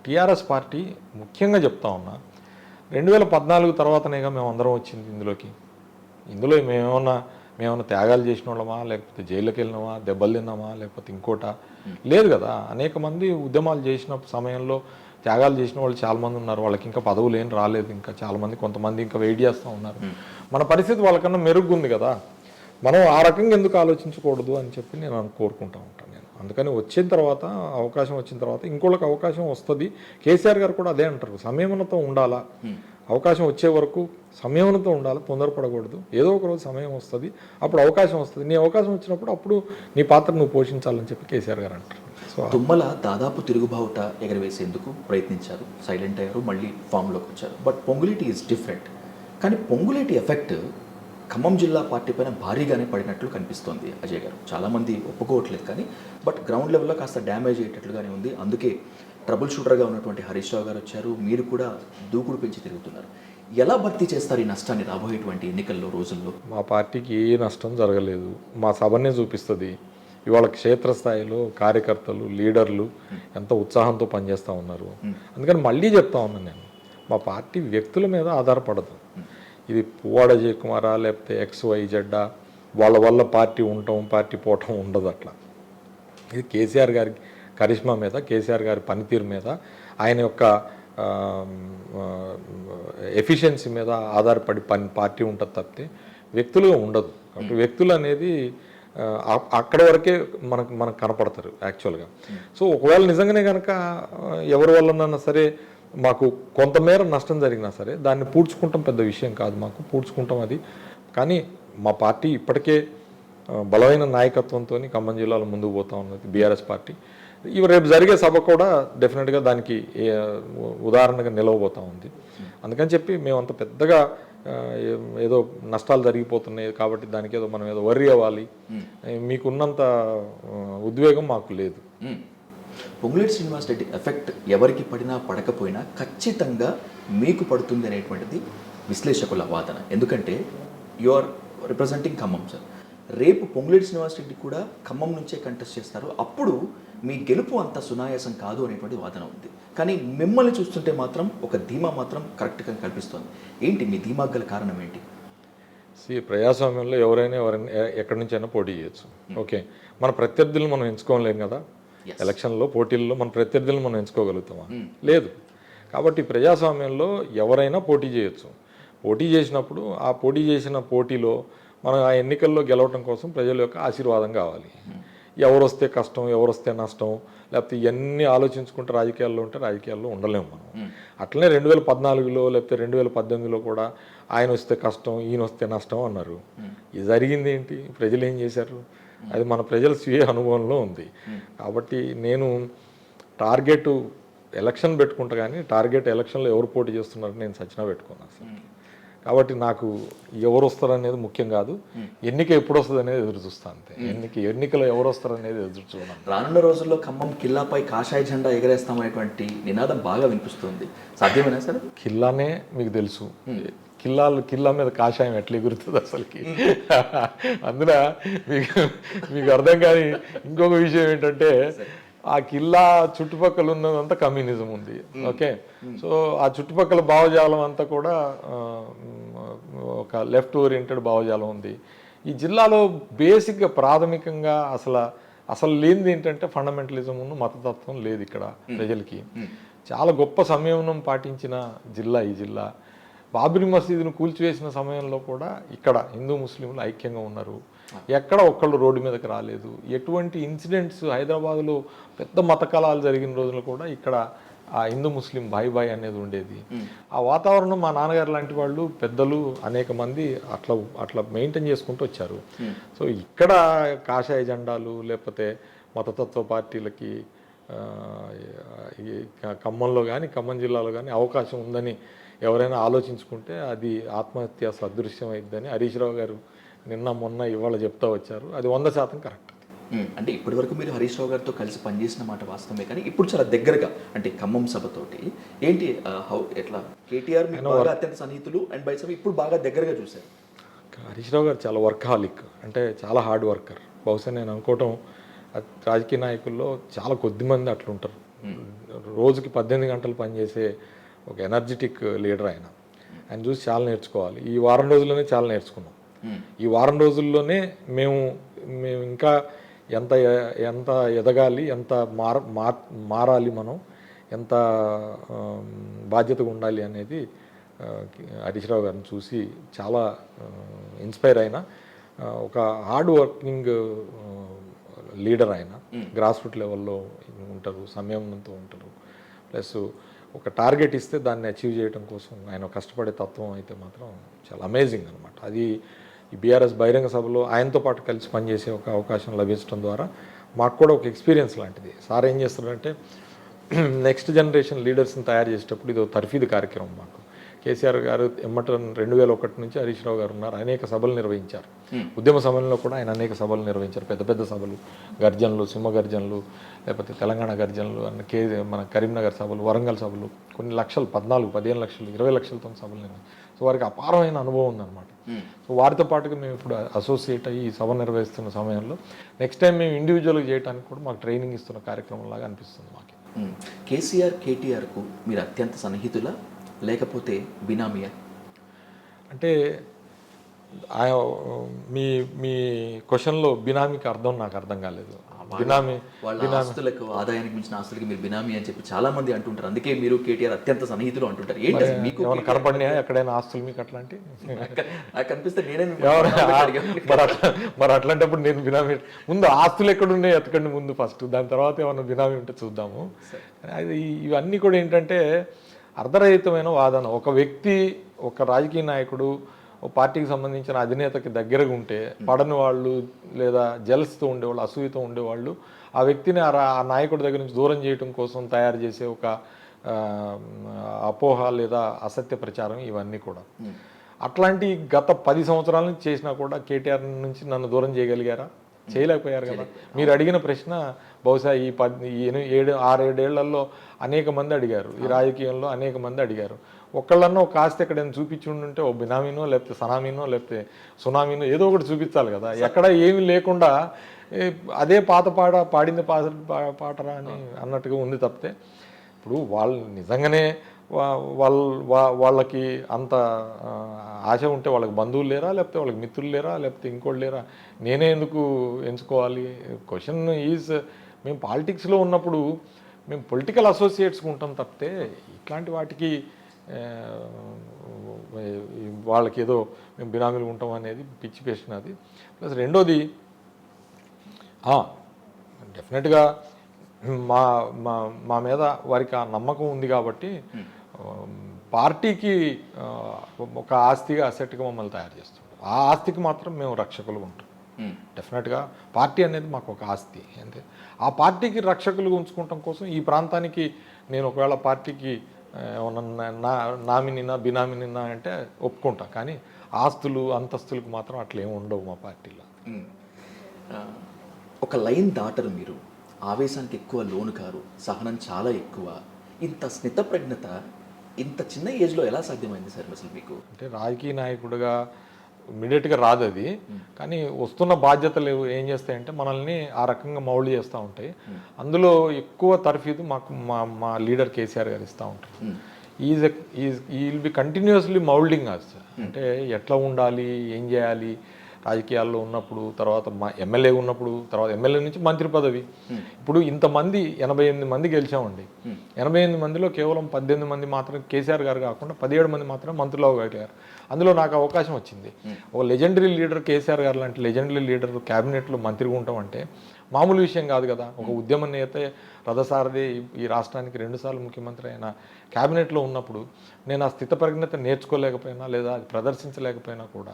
టీఆర్ఎస్ పార్టీ ముఖ్యంగా చెప్తా ఉన్నా, 2014 తర్వాతనేగా మేము అందరం వచ్చింది ఇందులో మేమేమన్నా త్యాగాలు చేసిన వాళ్ళమా, లేకపోతే జైలుకి వెళ్ళినామా, దెబ్బలు తిన్నామా, లేకపోతే ఇంకోట లేదు కదా. అనేక మంది ఉద్యమాలు చేసిన సమయంలో త్యాగాలు చేసిన వాళ్ళు చాలామంది ఉన్నారు. వాళ్ళకి ఇంకా పదవులు ఏం రాలేదు. ఇంకా చాలామంది, కొంతమంది ఇంకా వెయిట్ చేస్తూ ఉన్నారు. మన పరిస్థితి వాళ్ళకన్నా మెరుగ్గుంది కదా. మనం ఆ రకంగా ఎందుకు ఆలోచించకూడదు అని చెప్పి నేను కోరుకుంటూ ఉంటాను. అందుకని అవకాశం వచ్చిన తర్వాత ఇంకోళ్ళకి అవకాశం వస్తుంది. కేసీఆర్ గారు కూడా అదే అంటారు, సంయమనంతో ఉండాలా, అవకాశం వచ్చే వరకు సంయమనంతో ఉండాలి, తొందరపడకూడదు. ఏదో ఒక రోజు సమయం వస్తుంది, అప్పుడు అవకాశం వస్తుంది. నీ అవకాశం వచ్చినప్పుడు అప్పుడు నీ పాత్ర నువ్వు పోషించాలని చెప్పి కేసీఆర్ గారు అంటారు. సో తుమ్మల దాదాపు తిరుగుబావుట ఎగరవేసేందుకు ప్రయత్నించారు, సైలెంట్ అయ్యారు, మళ్ళీ ఫామ్లోకి వచ్చారు. But Ponguleti is different. కానీ పొంగులేటి ఎఫెక్ట్ ఖమ్మం జిల్లా పార్టీ పైన భారీగానే పడినట్లు కనిపిస్తోంది అజయ్ గారు. చాలామంది ఒప్పుకోవట్లేదు, కానీ బట్ గ్రౌండ్ లెవెల్లో కాస్త డ్యామేజ్ అయ్యేటట్లుగానే ఉంది. అందుకే ట్రబుల్ షూటర్గా ఉన్నటువంటి హరీష్ రావు గారు వచ్చారు, మీరు కూడా దూకుడు పెంచి తిరుగుతున్నారు. ఎలా భర్తీ చేస్తారు ఈ నష్టాన్ని రాబోయేటువంటి ఎన్నికల్లో రోజుల్లో? మా పార్టీకి ఏ నష్టం జరగలేదు. మా సభనే చూపిస్తుంది. ఇవాళ క్షేత్రస్థాయిలో కార్యకర్తలు, లీడర్లు ఎంత ఉత్సాహంతో పనిచేస్తూ ఉన్నారు. అందుకని మళ్ళీ చెప్తా ఉన్నాను నేను, మా పార్టీ వ్యక్తుల మీద ఆధారపడదు. ఇది పువ్వాడ అజయ్ కుమారా, లేకపోతే XYZ, వాళ్ళ వల్ల పార్టీ ఉండటం పార్టీ పోవటం ఉండదు అట్లా. ఇది కేసీఆర్ గారి కరిష్మా మీద, కేసీఆర్ గారి పనితీరు మీద, ఆయన యొక్క ఎఫిషియన్సీ మీద ఆధారపడి పార్టీ ఉంటుంది తప్పితే వ్యక్తులుగా ఉండదు. కాబట్టి వ్యక్తులు అనేది అక్కడి వరకే మనకు కనపడతారు యాక్చువల్గా. సో ఒకవేళ నిజంగానే కనుక ఎవరి వల్లనన్నా సరే మాకు కొంతమేర నష్టం జరిగినా సరే దాన్ని పూడ్చుకుంటాం, పెద్ద విషయం కాదు మాకు, పూడ్చుకుంటాం అది. కానీ మా పార్టీ ఇప్పటికే బలమైన నాయకత్వంతో ఖమ్మం జిల్లాలో ముందుకు పోతా ఉన్నది బీఆర్ఎస్ పార్టీ. రేపు జరిగే సభ కూడా డెఫినెట్గా దానికి ఉదాహరణగా నిలవబోతూ ఉంది. అందుకని చెప్పి మేమంత పెద్దగా ఏదో నష్టాలు జరిగిపోతున్నాయి కాబట్టి దానికి ఏదో మనం ఏదో వర్రీ అవ్వాలి, మీకున్నంత ఉద్వేగం మాకు లేదు. పొంగులేటి శ్రీనివాస్ రెడ్డి ఎఫెక్ట్ ఎవరికి పడినా పడకపోయినా ఖచ్చితంగా మీకు పడుతుంది అనేటువంటిది విశ్లేషకుల వాదన. ఎందుకంటే you are representing Khammam sir. రేపు పొంగులేటి శ్రీనివాస్ రెడ్డి కూడా ఖమ్మం నుంచే కంటెస్ట్ చేస్తారు, అప్పుడు మీ గెలుపు అంత సునాయాసం కాదు అనేటువంటి వాదన ఉంది. కానీ మిమ్మల్ని చూస్తుంటే మాత్రం ఒక ధీమా మాత్రం కరెక్ట్గా కనిపిస్తోంది. ఏంటి మీ ధీమా గల కారణం ఏంటి? ప్రజాస్వామ్యంలో ఎవరైనా ఎక్కడి నుంచైనా పోటీ చేయొచ్చు. ఓకే, మన ప్రత్యర్థులను మనం ఎంచుకోలేం కదా. ఎలక్షన్లో పోటీల్లో మన ప్రత్యర్థులను మనం ఎంచుకోగలుగుతామా? లేదు. కాబట్టి ప్రజాస్వామ్యంలో ఎవరైనా పోటీ చేయొచ్చు. పోటీ చేసినప్పుడు ఆ పోటీ చేసిన పోటీలో మనం ఆ ఎన్నికల్లో గెలవడం కోసం ప్రజల యొక్క ఆశీర్వాదం కావాలి. ఎవరు వస్తే కష్టం, ఎవరు వస్తే నష్టం, లేకపోతే ఇవన్నీ ఆలోచించుకుంటే రాజకీయాల్లో ఉంటే రాజకీయాల్లో ఉండలేము మనం. అట్లనే 2014లో లేకపోతే 2018లో కూడా ఆయన వస్తే కష్టం, ఈయన వస్తే నష్టం అన్నారు. ఇది జరిగింది ఏంటి? ప్రజలు ఏం చేశారు? అది మన ప్రజల స్వీయ అనుభవంలో ఉంది. కాబట్టి నేను టార్గెట్ ఎలక్షన్ పెట్టుకుంటా, కానీ టార్గెట్ ఎలక్షన్లో ఎవరు పోటీ చేస్తున్నారు నేను సచ్చినా పెట్టుకున్నాను అసలు. కాబట్టి నాకు ఎవరు వస్తారనేది ముఖ్యం కాదు, ఎన్నిక ఎప్పుడు వస్తుంది అనేది ఎదురు చూస్తాను అంతే. ఎన్నికలో ఎవరు వస్తారనేది ఎదురు చూడాలి. రానున్న రోజుల్లో ఖమ్మం కిల్లాపై కాషాయ జెండా ఎగరేస్తామనేటువంటి నినాదం బాగా వినిపిస్తుంది. సాధ్యమేనా సార్? కిల్లానే మీకు తెలుసు, కిల్లా మీద కాషాయం ఎట్లా ఎగురుతుంది అసలుకి. అందున మీకు అర్థం కాని ఇంకొక విషయం ఏంటంటే ఆ కిల్లా చుట్టుపక్కల ఉన్నదంతా కమ్యూనిజం ఉంది. ఓకే, సో ఆ చుట్టుపక్కల భావజాలం అంతా కూడా ఒక లెఫ్ట్ ఓరియంటెడ్ భావజాలం ఉంది. ఈ జిల్లాలో బేసిక్గా ప్రాథమికంగా అసలు లేనిది ఏంటంటే ఫండమెంటలిజం మతతత్వం లేదు ఇక్కడ ప్రజలకి. చాలా గొప్ప సంయమనం పాటించిన జిల్లా ఈ జిల్లా. బాబ్రీ మసీదును కూల్చివేసిన సమయంలో కూడా ఇక్కడ హిందూ ముస్లింలు ఐక్యంగా ఉన్నారు. ఎక్కడ ఒక్కళ్ళు రోడ్డు మీదకి రాలేదు. ఎటువంటి ఇన్సిడెంట్స్ హైదరాబాద్లో పెద్ద మత కళాలు జరిగిన రోజులు కూడా ఇక్కడ ఆ హిందూ ముస్లిం బాయ్ అనేది ఉండేది. ఆ వాతావరణం మా నాన్నగారు లాంటి వాళ్ళు పెద్దలు అనేక మంది అట్లా మెయింటైన్ చేసుకుంటూ వచ్చారు. సో ఇక్కడ కాషాయ జెండాలు లేకపోతే మతతత్వ పార్టీలకి ఖమ్మంలో కానీ ఖమ్మం జిల్లాలో కానీ అవకాశం ఉందని ఎవరైనా ఆలోచించుకుంటే అది ఆత్మహత్య సదృశ్యం అయిద్దని హరీష్ రావు గారు నిన్న మొన్న ఇవాళ చెప్తా వచ్చారు. అది 100% కరెక్ట్. అంటే ఇప్పటి వరకు మీరు హరీష్ రావు గారితో కలిసి పనిచేసిన మాట వాస్తవమే, కానీ ఇప్పుడు చాలా దగ్గరగా అంటే ఖమ్మం సభతోటి ఏంటి ఎట్లా కేటీఆర్ అత్యంత సన్నిహితులు అండ్ బైసభ ఇప్పుడు బాగా దగ్గరగా చూశారు. హరీష్ రావు గారు చాలా వర్కహాలిక్, అంటే చాలా హార్డ్ వర్కర్. బహుశా నేను అనుకోవటం రాజకీయ నాయకుల్లో చాలా కొద్ది మంది అట్లుంటారు. రోజుకి 18 గంటలు పనిచేసే ఒక ఎనర్జెటిక్ లీడర్ ఆయన చూసి చాలా నేర్చుకోవాలి. ఈ వారం రోజుల్లోనే చాలా నేర్చుకున్నాం. ఈ వారం రోజుల్లోనే మేము ఇంకా ఎంత ఎదగాలి, ఎంత మారాలి, మనం ఎంత బాధ్యతగా ఉండాలి అనేది హరీష్ రావు గారిని చూసి చాలా ఇన్స్పైర్ అయిన ఒక హార్డ్ వర్కింగ్ లీడర్ ఆయన. గ్రాస్ రూట్ లెవెల్లో ఉంటారు, సంయమనంతో ఉంటారు. ప్లస్ ఒక టార్గెట్ ఇస్తే దాన్ని అచీవ్ చేయడం కోసం ఆయన కష్టపడే తత్వం అయితే మాత్రం చాలా అమేజింగ్ అనమాట. అది ఈ బీఆర్ఎస్ బహిరంగ సభలో ఆయనతో పాటు కలిసి పనిచేసే ఒక అవకాశం లభించడం ద్వారా మాకు కూడా ఒక ఎక్స్పీరియన్స్ లాంటిది. సార్ ఏం చేస్తారంటే నెక్స్ట్ జనరేషన్ లీడర్స్ని తయారు చేసేటప్పుడు ఇది తర్ఫీదు కార్యక్రమం. మాకు కేసీఆర్ గారు ఎమ్మట 2001 నుంచి హరీష్ రావు గారు ఉన్నారు, అనేక సభలు నిర్వహించారు. ఉద్యమ సమయంలో కూడా ఆయన అనేక సభలు నిర్వహించారు, పెద్ద పెద్ద సభలు, గర్జనలు, సింహ గర్జనలు, లేకపోతే తెలంగాణ గర్జనలు, మన కరీంనగర్ సభలు, వరంగల్ సభలు, కొన్ని లక్షలు 14, 15 లక్షలు, 20 లక్షలతో సభలు నిర్వహించారు. సో వారికి అపారమైన అనుభవం ఉందన్నమాట. సో వారితో పాటుగా మేము ఇప్పుడు అసోసియేట్ అయ్యి ఈ సభ నిర్వహిస్తున్న సమయంలో నెక్స్ట్ టైం మేము ఇండివిజువల్గా చేయడానికి కూడా మాకు ట్రైనింగ్ ఇస్తున్న కార్యక్రమం లాగా అనిపిస్తుంది మాకు. కేసీఆర్ కేటీఆర్కు మీరు అత్యంత సన్నిహితులా లేకపోతే బినామీయా? అంటే మీ మీ క్వశ్చన్లో బినామీకి అర్థం నాకు అర్థం కాలేదు. బినామీ వాళ్ళ ఆస్తులకు, ఆదాయానికి మించిన ఆస్తులకి మీరు బినామీ అని చెప్పి చాలా మంది అంటుంటారు. అందుకే మీరు కేటీఆర్ అత్యంత సన్నిహితులు అంటుంటారు. ఏంటి అసలు మీకు ఏమైనా కనపడినాయా ఎక్కడైనా ఆస్తులు మీకు అట్లాంటి? నాకు కనిపిస్తే నేనే మరి అట్లాంటప్పుడు నేను బినామీ ముందు ఆస్తులు ఎక్కడ ఉన్నాయి ఎతకండి ముందు ఫస్ట్, దాని తర్వాత ఏమైనా బినామీ ఉంటే చూద్దాము. అది ఇవన్నీ కూడా ఏంటంటే అర్ధరహితమైన వాదన. ఒక వ్యక్తి, ఒక రాజకీయ నాయకుడు ఓ పార్టీకి సంబంధించిన అధినేతకి దగ్గరగా ఉంటే పడని వాళ్ళు లేదా జెల్స్తో ఉండేవాళ్ళు, అసూయతో ఉండేవాళ్ళు ఆ వ్యక్తిని ఆ నాయకుడి దగ్గర నుంచి దూరం చేయడం కోసం తయారు చేసే ఒక అపోహ లేదా అసత్య ప్రచారం ఇవన్నీ కూడా. అట్లాంటి గత 10 సంవత్సరాల నుంచి చేసినా కూడా కేటీఆర్ నుంచి నన్ను దూరం చేయగలిగారా? చేయలేకపోయారు కదా. మీరు అడిగిన ప్రశ్న బహుశా ఈ 6-7 ఏళ్లలో అనేక మంది అడిగారు, ఈ రాజకీయంలో అనేక మంది అడిగారు. ఒకళ్ళన్నా ఒక ఆస్తి ఎక్కడైనా చూపించి ఉంటే ఓ బినామీనో లేకపోతే సనామీనో లేకపోతే సునామీనో ఏదో ఒకటి చూపించాలి కదా. ఎక్కడ ఏమీ లేకుండా అదే పాత పాడింది పాటరా అని అన్నట్టుగా ఉంది తప్పితే, ఇప్పుడు వాళ్ళు నిజంగానే వాళ్ళకి అంత ఆశ ఉంటే వాళ్ళకి బంధువులు లేరా, లేకపోతే వాళ్ళకి మిత్రులు లేరా, లేకపోతే ఇంకోళ్ళు లేరా? నేనే ఎందుకు ఎంచుకోవాలి? క్వశ్చన్ ఈజ్, మేము పాలిటిక్స్లో ఉన్నప్పుడు మేము పొలిటికల్ అసోసియేట్స్గా ఉంటాం తప్పితే ఇట్లాంటి వాటికి వాళ్ళకి ఏదో మేము బినామీలు ఉంటాం అనేది పిచ్చి ప్రశ్న అది. ప్లస్ రెండోది, డెఫినెట్గా మా మా మా మీద వారికి ఆ నమ్మకం ఉంది కాబట్టి పార్టీకి ఒక ఆస్తిగా అసెట్గా మమ్మల్ని తయారు చేస్తాం. ఆ ఆస్తికి మాత్రం మేము రక్షకులు ఉంటాం. డెఫినెట్గా పార్టీ అనేది మాకు ఒక ఆస్తి. అంతే. ఆ పార్టీకి రక్షకులుగా ఉంచుకోవటం కోసం ఈ ప్రాంతానికి నేను ఒకవేళ పార్టీకి నామినినా బినామినినా అంటే ఒప్పుకుంటా, కానీ ఆస్తులు అంతస్తులకు మాత్రం అట్లా ఏమి ఉండవు మా పార్టీలో. ఒక లైన్ దాటరు మీరు, ఆవేశానికి ఎక్కువ లోను కారు, సహనం చాలా ఎక్కువ. ఇంత స్మితప్రజ్ఞత ఇంత చిన్న ఏజ్లో ఎలా సాధ్యమైంది సార్ అసలు మీకు? అంటే రాజకీయ నాయకుడిగా ఇమీడియట్గా రాదు అది, కానీ వస్తున్న బాధ్యతలు ఏం చేస్తాయంటే మనల్ని ఆ రకంగా మౌల్డ్ చేస్తూ ఉంటాయి. అందులో ఎక్కువ తర్ఫీదు మాకు మా లీడర్ కేసీఆర్ గారు ఇస్తూ ఉంటారు. ఈ విల్ బి కంటిన్యూస్లీ మౌల్డింగ్ అస్. అంటే ఎట్లా ఉండాలి, ఏం చేయాలి రాజకీయాల్లో ఉన్నప్పుడు, తర్వాత మా ఎమ్మెల్యే ఉన్నప్పుడు, తర్వాత ఎమ్మెల్యే నుంచి మంత్రి పదవి. ఇప్పుడు ఇంతమంది 88 మంది గెలిచామండి. 88 మందిలో కేవలం 18 మంది మాత్రం కేసీఆర్ గారు కాకుండా 17 మంది మాత్రం మంత్రులు అవ్వగలిగారు. అందులో నాకు అవకాశం వచ్చింది. ఒక లెజెండరీ లీడర్ కేసీఆర్ గారు లాంటి లెజెండరీ లీడర్ క్యాబినెట్లో మంత్రిగా ఉంటాం అంటే మామూలు విషయం కాదు కదా. ఒక ఉద్యమ నేత, రథసారథి, ఈ రాష్ట్రానికి 2 సార్లు ముఖ్యమంత్రి అయిన క్యాబినెట్లో ఉన్నప్పుడు నేను ఆ స్థితప్రజ్ఞత నేర్చుకోలేకపోయినా లేదా అది ప్రదర్శించలేకపోయినా కూడా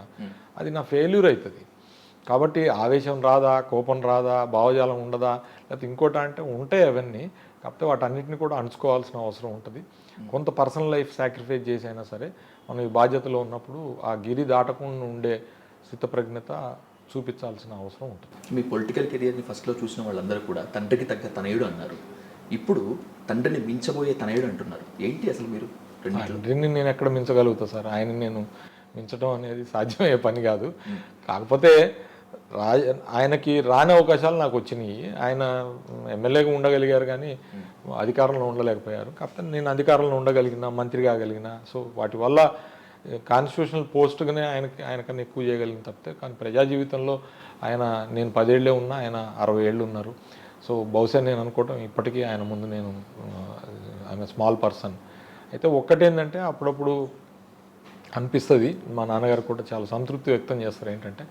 అది నా ఫెయిల్యూర్ అవుతుంది. కాబట్టి ఆవేశం రాదా, కోపం రాదా, భావజాలం ఉండదా, లేకపోతే ఇంకోటి అంటే ఉంటాయి అవన్నీ. కాకపోతే వాటన్నిటిని కూడా అణుచుకోవాల్సిన అవసరం ఉంటుంది. కొంత పర్సనల్ లైఫ్ సాక్రిఫైస్ చేసి అయినా సరే మనం ఈ బాధ్యతలో ఉన్నప్పుడు ఆ గిరి దాటకుండా ఉండే స్థితప్రజ్ఞత చూపించాల్సిన అవసరం ఉంటుంది. మీ పొలిటికల్ కెరియర్ని ఫస్ట్లో చూసిన వాళ్ళందరూ కూడా తండ్రికి తగ్గ తనయుడు అన్నారు. ఇప్పుడు తండ్రిని మించబోయే తనయుడు అంటున్నారు. ఏంటి అసలు మీరు? తండ్రిని నేను ఎక్కడ మించగలుగుతా సార్? ఆయన నేను మించడం అనేది సాధ్యమయ్యే పని కాదు. కాకపోతే ఆయనకి రాని అవకాశాలు నాకు వచ్చినాయి. ఆయన ఎమ్మెల్యేగా ఉండగలిగారు కానీ అధికారంలో ఉండలేకపోయారు. కాకపోతే నేను అధికారంలో ఉండగలిగిన, మంత్రి కాగలిగిన. సో వాటి వల్ల కాన్స్టిట్యూషనల్ పోస్ట్గానే ఆయనకన్నా ఎక్కువ చేయగలిగిన తప్పితే, కానీ ప్రజా జీవితంలో నేను 10 ఏళ్ళే ఉన్నా, ఆయన 60 ఏళ్ళు ఉన్నారు. సో బహుశా నేను అనుకోవటం ఇప్పటికీ ఆయన ముందు నేను ఐఎమ్ స్మాల్ పర్సన్. అయితే ఒక్కటేంటంటే అప్పుడప్పుడు అనిపిస్తుంది, మా నాన్నగారు కూడా చాలా సంతృప్తి వ్యక్తం చేస్తారు, ఏంటంటే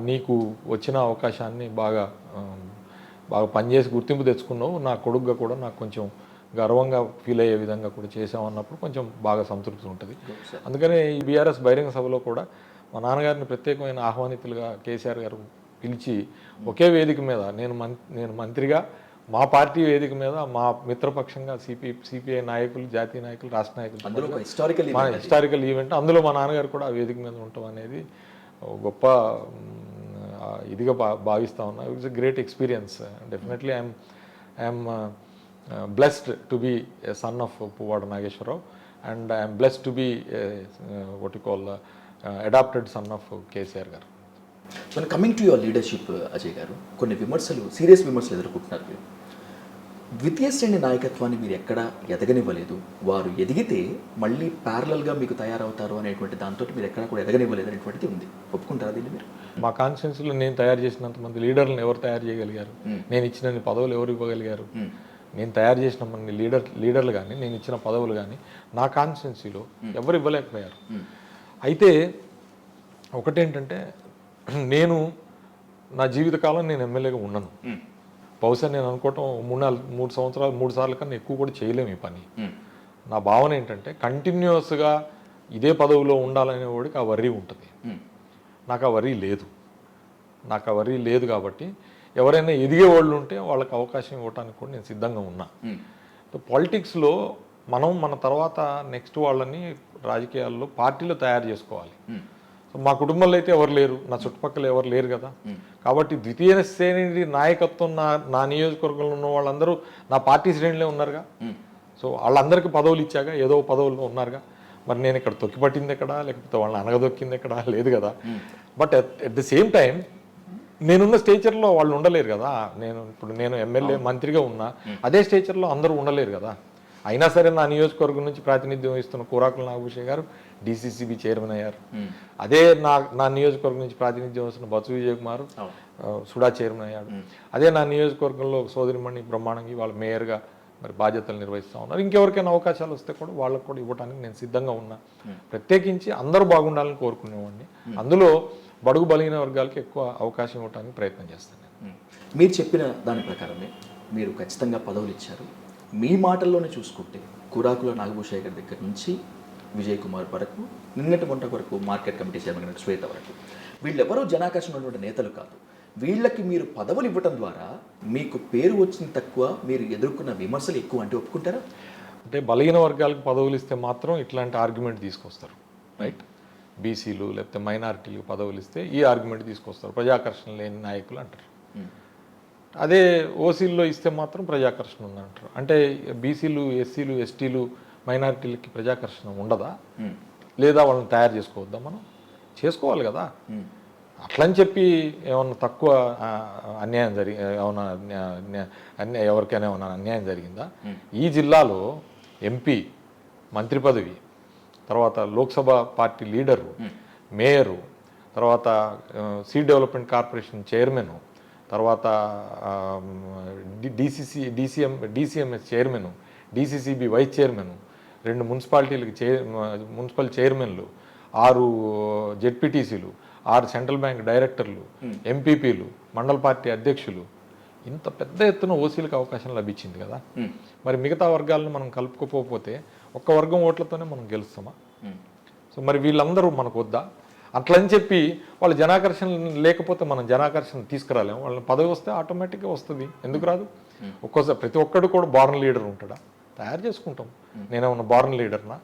నీకు వచ్చిన అవకాశాన్ని బాగా పనిచేసి గుర్తింపు తెచ్చుకున్నావు, నా కొడుకుగా కూడా నాకు కొంచెం గర్వంగా ఫీల్ అయ్యే విధంగా కూడా చేసామన్నప్పుడు కొంచెం బాగా సంతృప్తి ఉంటుంది. అందుకనే ఈ బీఆర్ఎస్ బహిరంగ సభలో కూడా మా నాన్నగారిని ప్రత్యేకమైన ఆహ్వానితులుగా కేసీఆర్ గారు పిలిచి ఒకే వేదిక మీద నేను మంత్రిగా మా పార్టీ వేదిక మీద మా మిత్రపక్షంగా సిపిఐ నాయకులు, జాతీయ నాయకులు, రాష్ట్ర నాయకులు, హిస్టారికల్ ఈవెంట్, అందులో మా నాన్నగారు కూడా ఆ వేదిక మీద ఉండటం అనేది గొప్ప ఇదిగా భావిస్తూ ఉన్నా. It's a great experience. Definitely I'm blessed to be a son of Puvvada Nageshwara Rao, and I am blessed to be what you call adopted son of KCR garu. When coming to your leadership, Ajay garu, కొన్ని విమర్శలు, serious విమర్శలు ఎదుర్కొంటున్నారు మీరు. ద్వితీయ శ్రేణి నాయకత్వాన్ని మీరు ఎక్కడ ఎదగనివ్వలేదు, వారు ఎదిగితే మళ్ళీ ప్యారలల్గా మీకు తయారవుతారు అనేటువంటి దాంతో మీరు ఎక్కడ కూడా ఎదగనివ్వలేదు అనేటువంటిది ఉంది. ఒప్పుకుంటారా దీన్ని మీరు? మా కాన్స్టిట్యున్సీలో నేను తయారు చేసినంత మంది లీడర్లను ఎవరు తయారు చేయగలిగారు? నేను ఇచ్చిన పదవులు ఎవరు ఇవ్వగలిగారు? నేను తయారు చేసిన మంది లీడర్లు కానీ నేను ఇచ్చిన పదవులు కానీ నా కాన్స్టిట్యున్సీలో ఎవరు ఇవ్వలేకపోయారు. అయితే ఒకటేంటంటే, నేను నా జీవితకాలం నేను ఎమ్మెల్యేగా ఉన్నాను. బహుశా నేను అనుకోవటం 3 సంవత్సరాలు 3 సార్లు కన్నా ఎక్కువ కూడా చేయలేము ఈ పని. నా భావన ఏంటంటే, కంటిన్యూస్గా ఇదే పదవిలో ఉండాలనే వాడికి ఆ వర్రీ ఉంటుంది. నాకు ఆ వర్రీ లేదు కాబట్టి ఎవరైనా ఎదిగే వాళ్ళు ఉంటే వాళ్ళకి అవకాశం ఇవ్వడానికి కూడా నేను సిద్ధంగా ఉన్నా. పాలిటిక్స్లో మన తర్వాత నెక్స్ట్ వాళ్ళని రాజకీయాల్లో పార్టీలో తయారు చేసుకోవాలి. సో మా కుటుంబంలో అయితే ఎవరు లేరు, నా చుట్టుపక్కల ఎవరు లేరు కదా. కాబట్టి ద్వితీయ శ్రేణి నాయకత్వం నా నియోజకవర్గంలో ఉన్న వాళ్ళందరూ నా పార్టీ శ్రేణిలో ఉన్నారుగా. సో వాళ్ళందరికీ పదవులు ఇచ్చాగా, ఏదో పదవుల్లో ఉన్నారుగా. మరి నేను ఇక్కడ తొక్కిపట్టింది ఎక్కడ, లేకపోతే వాళ్ళని అనగదొక్కింది ఎక్కడ? లేదు కదా. But at the same time నేనున్న స్టేచర్లో వాళ్ళు ఉండలేరు కదా. నేను ఎమ్మెల్యే మంత్రిగా ఉన్నా, అదే స్టేచర్లో అందరూ ఉండలేరు కదా. అయినా సరే నా నియోజకవర్గం నుంచి ప్రాతినిధ్యం వహిస్తున్న కూరాకుల నాగభూషయ్య గారు DCCB చైర్మన్ అయ్యారు. అదే నా నియోజకవర్గం నుంచి ప్రాతినిధ్యం వహిస్తున్న బొత్స విజయకుమార్ సుడా చైర్మన్ అయ్యాడు. అదే నా నియోజకవర్గంలో సోదరిమణి బ్రహ్మాండంగి వాళ్ళ మేయర్గా మరి బాధ్యతలు నిర్వహిస్తూ ఉన్నారు. ఇంకెవరికైనా అవకాశాలు వస్తే కూడా వాళ్ళకు కూడా ఇవ్వడానికి నేను సిద్ధంగా ఉన్నా. ప్రత్యేకించి అందరూ బాగుండాలని కోరుకునేవాడిని. అందులో బడుగు బలహీన వర్గాలకి ఎక్కువ అవకాశం ఇవ్వడానికి ప్రయత్నం చేస్తాను. మీరు చెప్పిన దాని ప్రకారమే మీరు ఖచ్చితంగా పదవులు ఇచ్చారు. మీ మాటల్లోనే చూసుకుంటే కూరాకుల నాగభూషయ్య గారి దగ్గర నుంచి విజయ్ కుమార్ వరకు, నిన్నటి మొంట వరకు మార్కెట్ కమిటీ చైర్మన్ శ్వేత వరకు, వీళ్ళెవరూ జనాకర్షణ ఉన్నటువంటి నేతలు కాదు. వీళ్ళకి మీరు పదవులు ఇవ్వటం ద్వారా మీకు పేరు వచ్చింది తక్కువ, మీరు ఎదుర్కొన్న విమర్శలు ఎక్కువ అంటే ఒప్పుకుంటారా? అంటే బలహీన వర్గాలకు పదవులు ఇస్తే మాత్రం ఇట్లాంటి ఆర్గ్యుమెంట్ తీసుకొస్తారు, రైట్? బీసీలు లేకపోతే మైనారిటీలు పదవులు ఇస్తే ఈ ఆర్గ్యుమెంట్ తీసుకొస్తారు, ప్రజాకర్షణ లేని నాయకులు అంటారు. అదే ఓసీల్లో ఇస్తే మాత్రం ప్రజాకర్షణ ఉందంటారు. అంటే బీసీలు, ఎస్సీలు, ఎస్టీలు, మైనారిటీలకి ప్రజాకర్షణ ఉండదా? లేదా వాళ్ళని తయారు చేసుకోవద్దా? మనం చేసుకోవాలి కదా. అట్లని చెప్పి ఏమన్నా తక్కువ అన్యాయం ఎవరికైనా ఏమన్నా అన్యాయం జరిగిందా? ఈ జిల్లాలో ఎంపీ, మంత్రి పదవి, తర్వాత లోక్సభ పార్టీ లీడరు, మేయరు, తర్వాత సీడ్ డెవలప్మెంట్ కార్పొరేషన్ చైర్మన్, తర్వాత DCMS chairman, DCCB vice chairman, 2 municipal చైర్మన్లు, 6 జెడ్పీటీసీలు, 6 సెంట్రల్ బ్యాంక్ డైరెక్టర్లు, ఎంపీపీలు, మండల పార్టీ అధ్యక్షులు, ఇంత పెద్ద ఎత్తున ఓసీలకు అవకాశం లభించింది కదా. మరి మిగతా వర్గాలను మనం కలుపుకోకపోతే ఒక్క వర్గం ఓట్లతోనే మనం గెలుస్తామా? సో మరి వీళ్ళందరూ మనకు వద్దా? అట్లని చెప్పి వాళ్ళు జనాకర్షణ లేకపోతే మనం జనాకర్షణ తీసుకురాలేము. వాళ్ళని పదవి వస్తే ఆటోమేటిక్గా వస్తుంది, ఎందుకు రాదు? ఒక్కోసారి ప్రతి ఒక్కడు కూడా బార్న్ లీడర్ ఉంటాడా? తయారు చేసుకుంటాం. నేనేమన్నా బార్న్ లీడర్నా?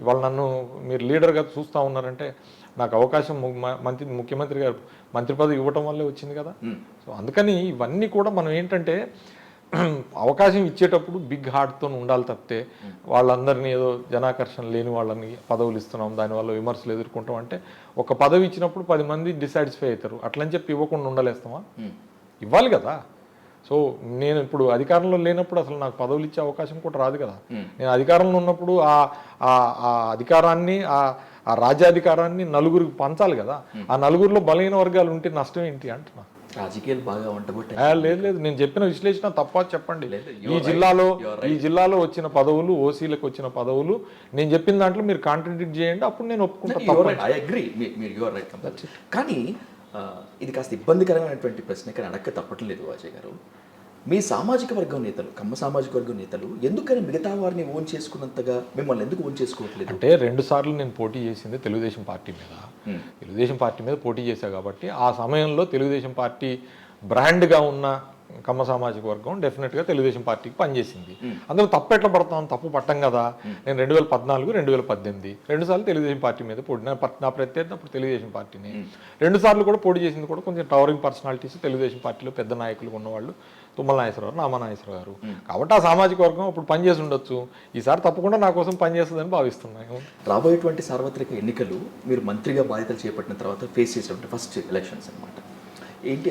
ఇవాళ నన్ను మీరు లీడర్గా చూస్తూ ఉన్నారంటే నాకు అవకాశం ముఖ్యమంత్రి గారు మంత్రి పదవి ఇవ్వటం వల్లే వచ్చింది కదా. సో అందుకని ఇవన్నీ కూడా మనం ఏంటంటే అవకాశం ఇచ్చేటప్పుడు బిగ్ హార్ట్తో ఉండాలి తప్పితే వాళ్ళందరినీ ఏదో జనాకర్షణ లేని వాళ్ళని పదవులు ఇస్తున్నాం, దానివల్ల విమర్శలు ఎదుర్కొంటాం అంటే ఒక పదవి ఇచ్చినప్పుడు 10 మంది డిసాటిస్ఫై అవుతారు. అట్లని చెప్పి ఇవ్వకుండా ఉండలేస్తామా? ఇవ్వాలి కదా. సో నేను ఇప్పుడు అధికారంలో లేనప్పుడు అసలు నాకు పదవులు ఇచ్చే అవకాశం కూడా రాదు కదా. నేను అధికారంలో ఉన్నప్పుడు ఆ అధికారాన్ని, ఆ రాజ్యాధికారాన్ని నలుగురికి పంచాలి కదా. ఆ నలుగురిలో బలహీన వర్గాలు ఉంటే నష్టం ఏంటి అంటున్నా. రాజకీయాలు బాగా ఉండబట్టి లేదు, నేను చెప్పిన విశ్లేషణ తప్ప చెప్పండి. ఈ జిల్లాలో వచ్చిన పదవులు, ఓసీలకు వచ్చిన పదవులు నేను చెప్పిన దాంట్లో మీరు కాంట్రిబ్యూట్ చేయండి, అప్పుడు నేను ఒప్పుకుంటాను. కానీ ఇది కాస్త ఇబ్బందికరమైనటువంటి ప్రశ్న, కానీ అడక్క తప్పట్లేదు అజయ్ గారు. మీ సామాజిక వర్గం నేతలు, కమ్మ సామాజిక వర్గం నేతలు ఎందుకని మిగతా వారిని ఓన్ చేసుకున్నంతగా మిమ్మల్ని ఎందుకు ఓన్ చేసుకోవట్లేదు? అంటే 2 సార్లు నేను పోటీ చేసింది తెలుగుదేశం పార్టీ మీద పోటీ చేశా కాబట్టి ఆ సమయంలో తెలుగుదేశం పార్టీ బ్రాండ్గా ఉన్న కమ్మ సామాజిక వర్గం డెఫినెట్గా తెలుగుదేశం పార్టీకి పనిచేసింది. అందులో తప్పు ఎట్లా పడతాం? తప్పు పట్టం కదా. నేను 2014, 2018 2 సార్లు తెలుగుదేశం పార్టీ మీద పోటీ, నా ప్రత్యర్థి అప్పుడు తెలుగుదేశం పార్టీని. 2 సార్లు కూడా పోటీ చేసింది కూడా కొంచెం టవరింగ్ పర్సనాలిటీస్, తెలుగుదేశం పార్టీలో పెద్ద నాయకులు ఉన్నవాళ్ళు, తుమ్మల నాగేశ్వరరావు, నామా నాగేశ్వరరావు గారు. కాబట్టి ఆ సామాజిక వర్గం అప్పుడు పనిచేసి ఉండొచ్చు. ఈసారి తప్పకుండా నా కోసం పనిచేస్తుందని భావిస్తున్నాను. రాబోయేటువంటి సార్వత్రిక ఎన్నికలు మీరు మంత్రిగా బాధ్యతలు చేపట్టిన తర్వాత ఫేస్ చేసేటువంటి ఫస్ట్ ఎలక్షన్స్ అనమాట. ఏంటి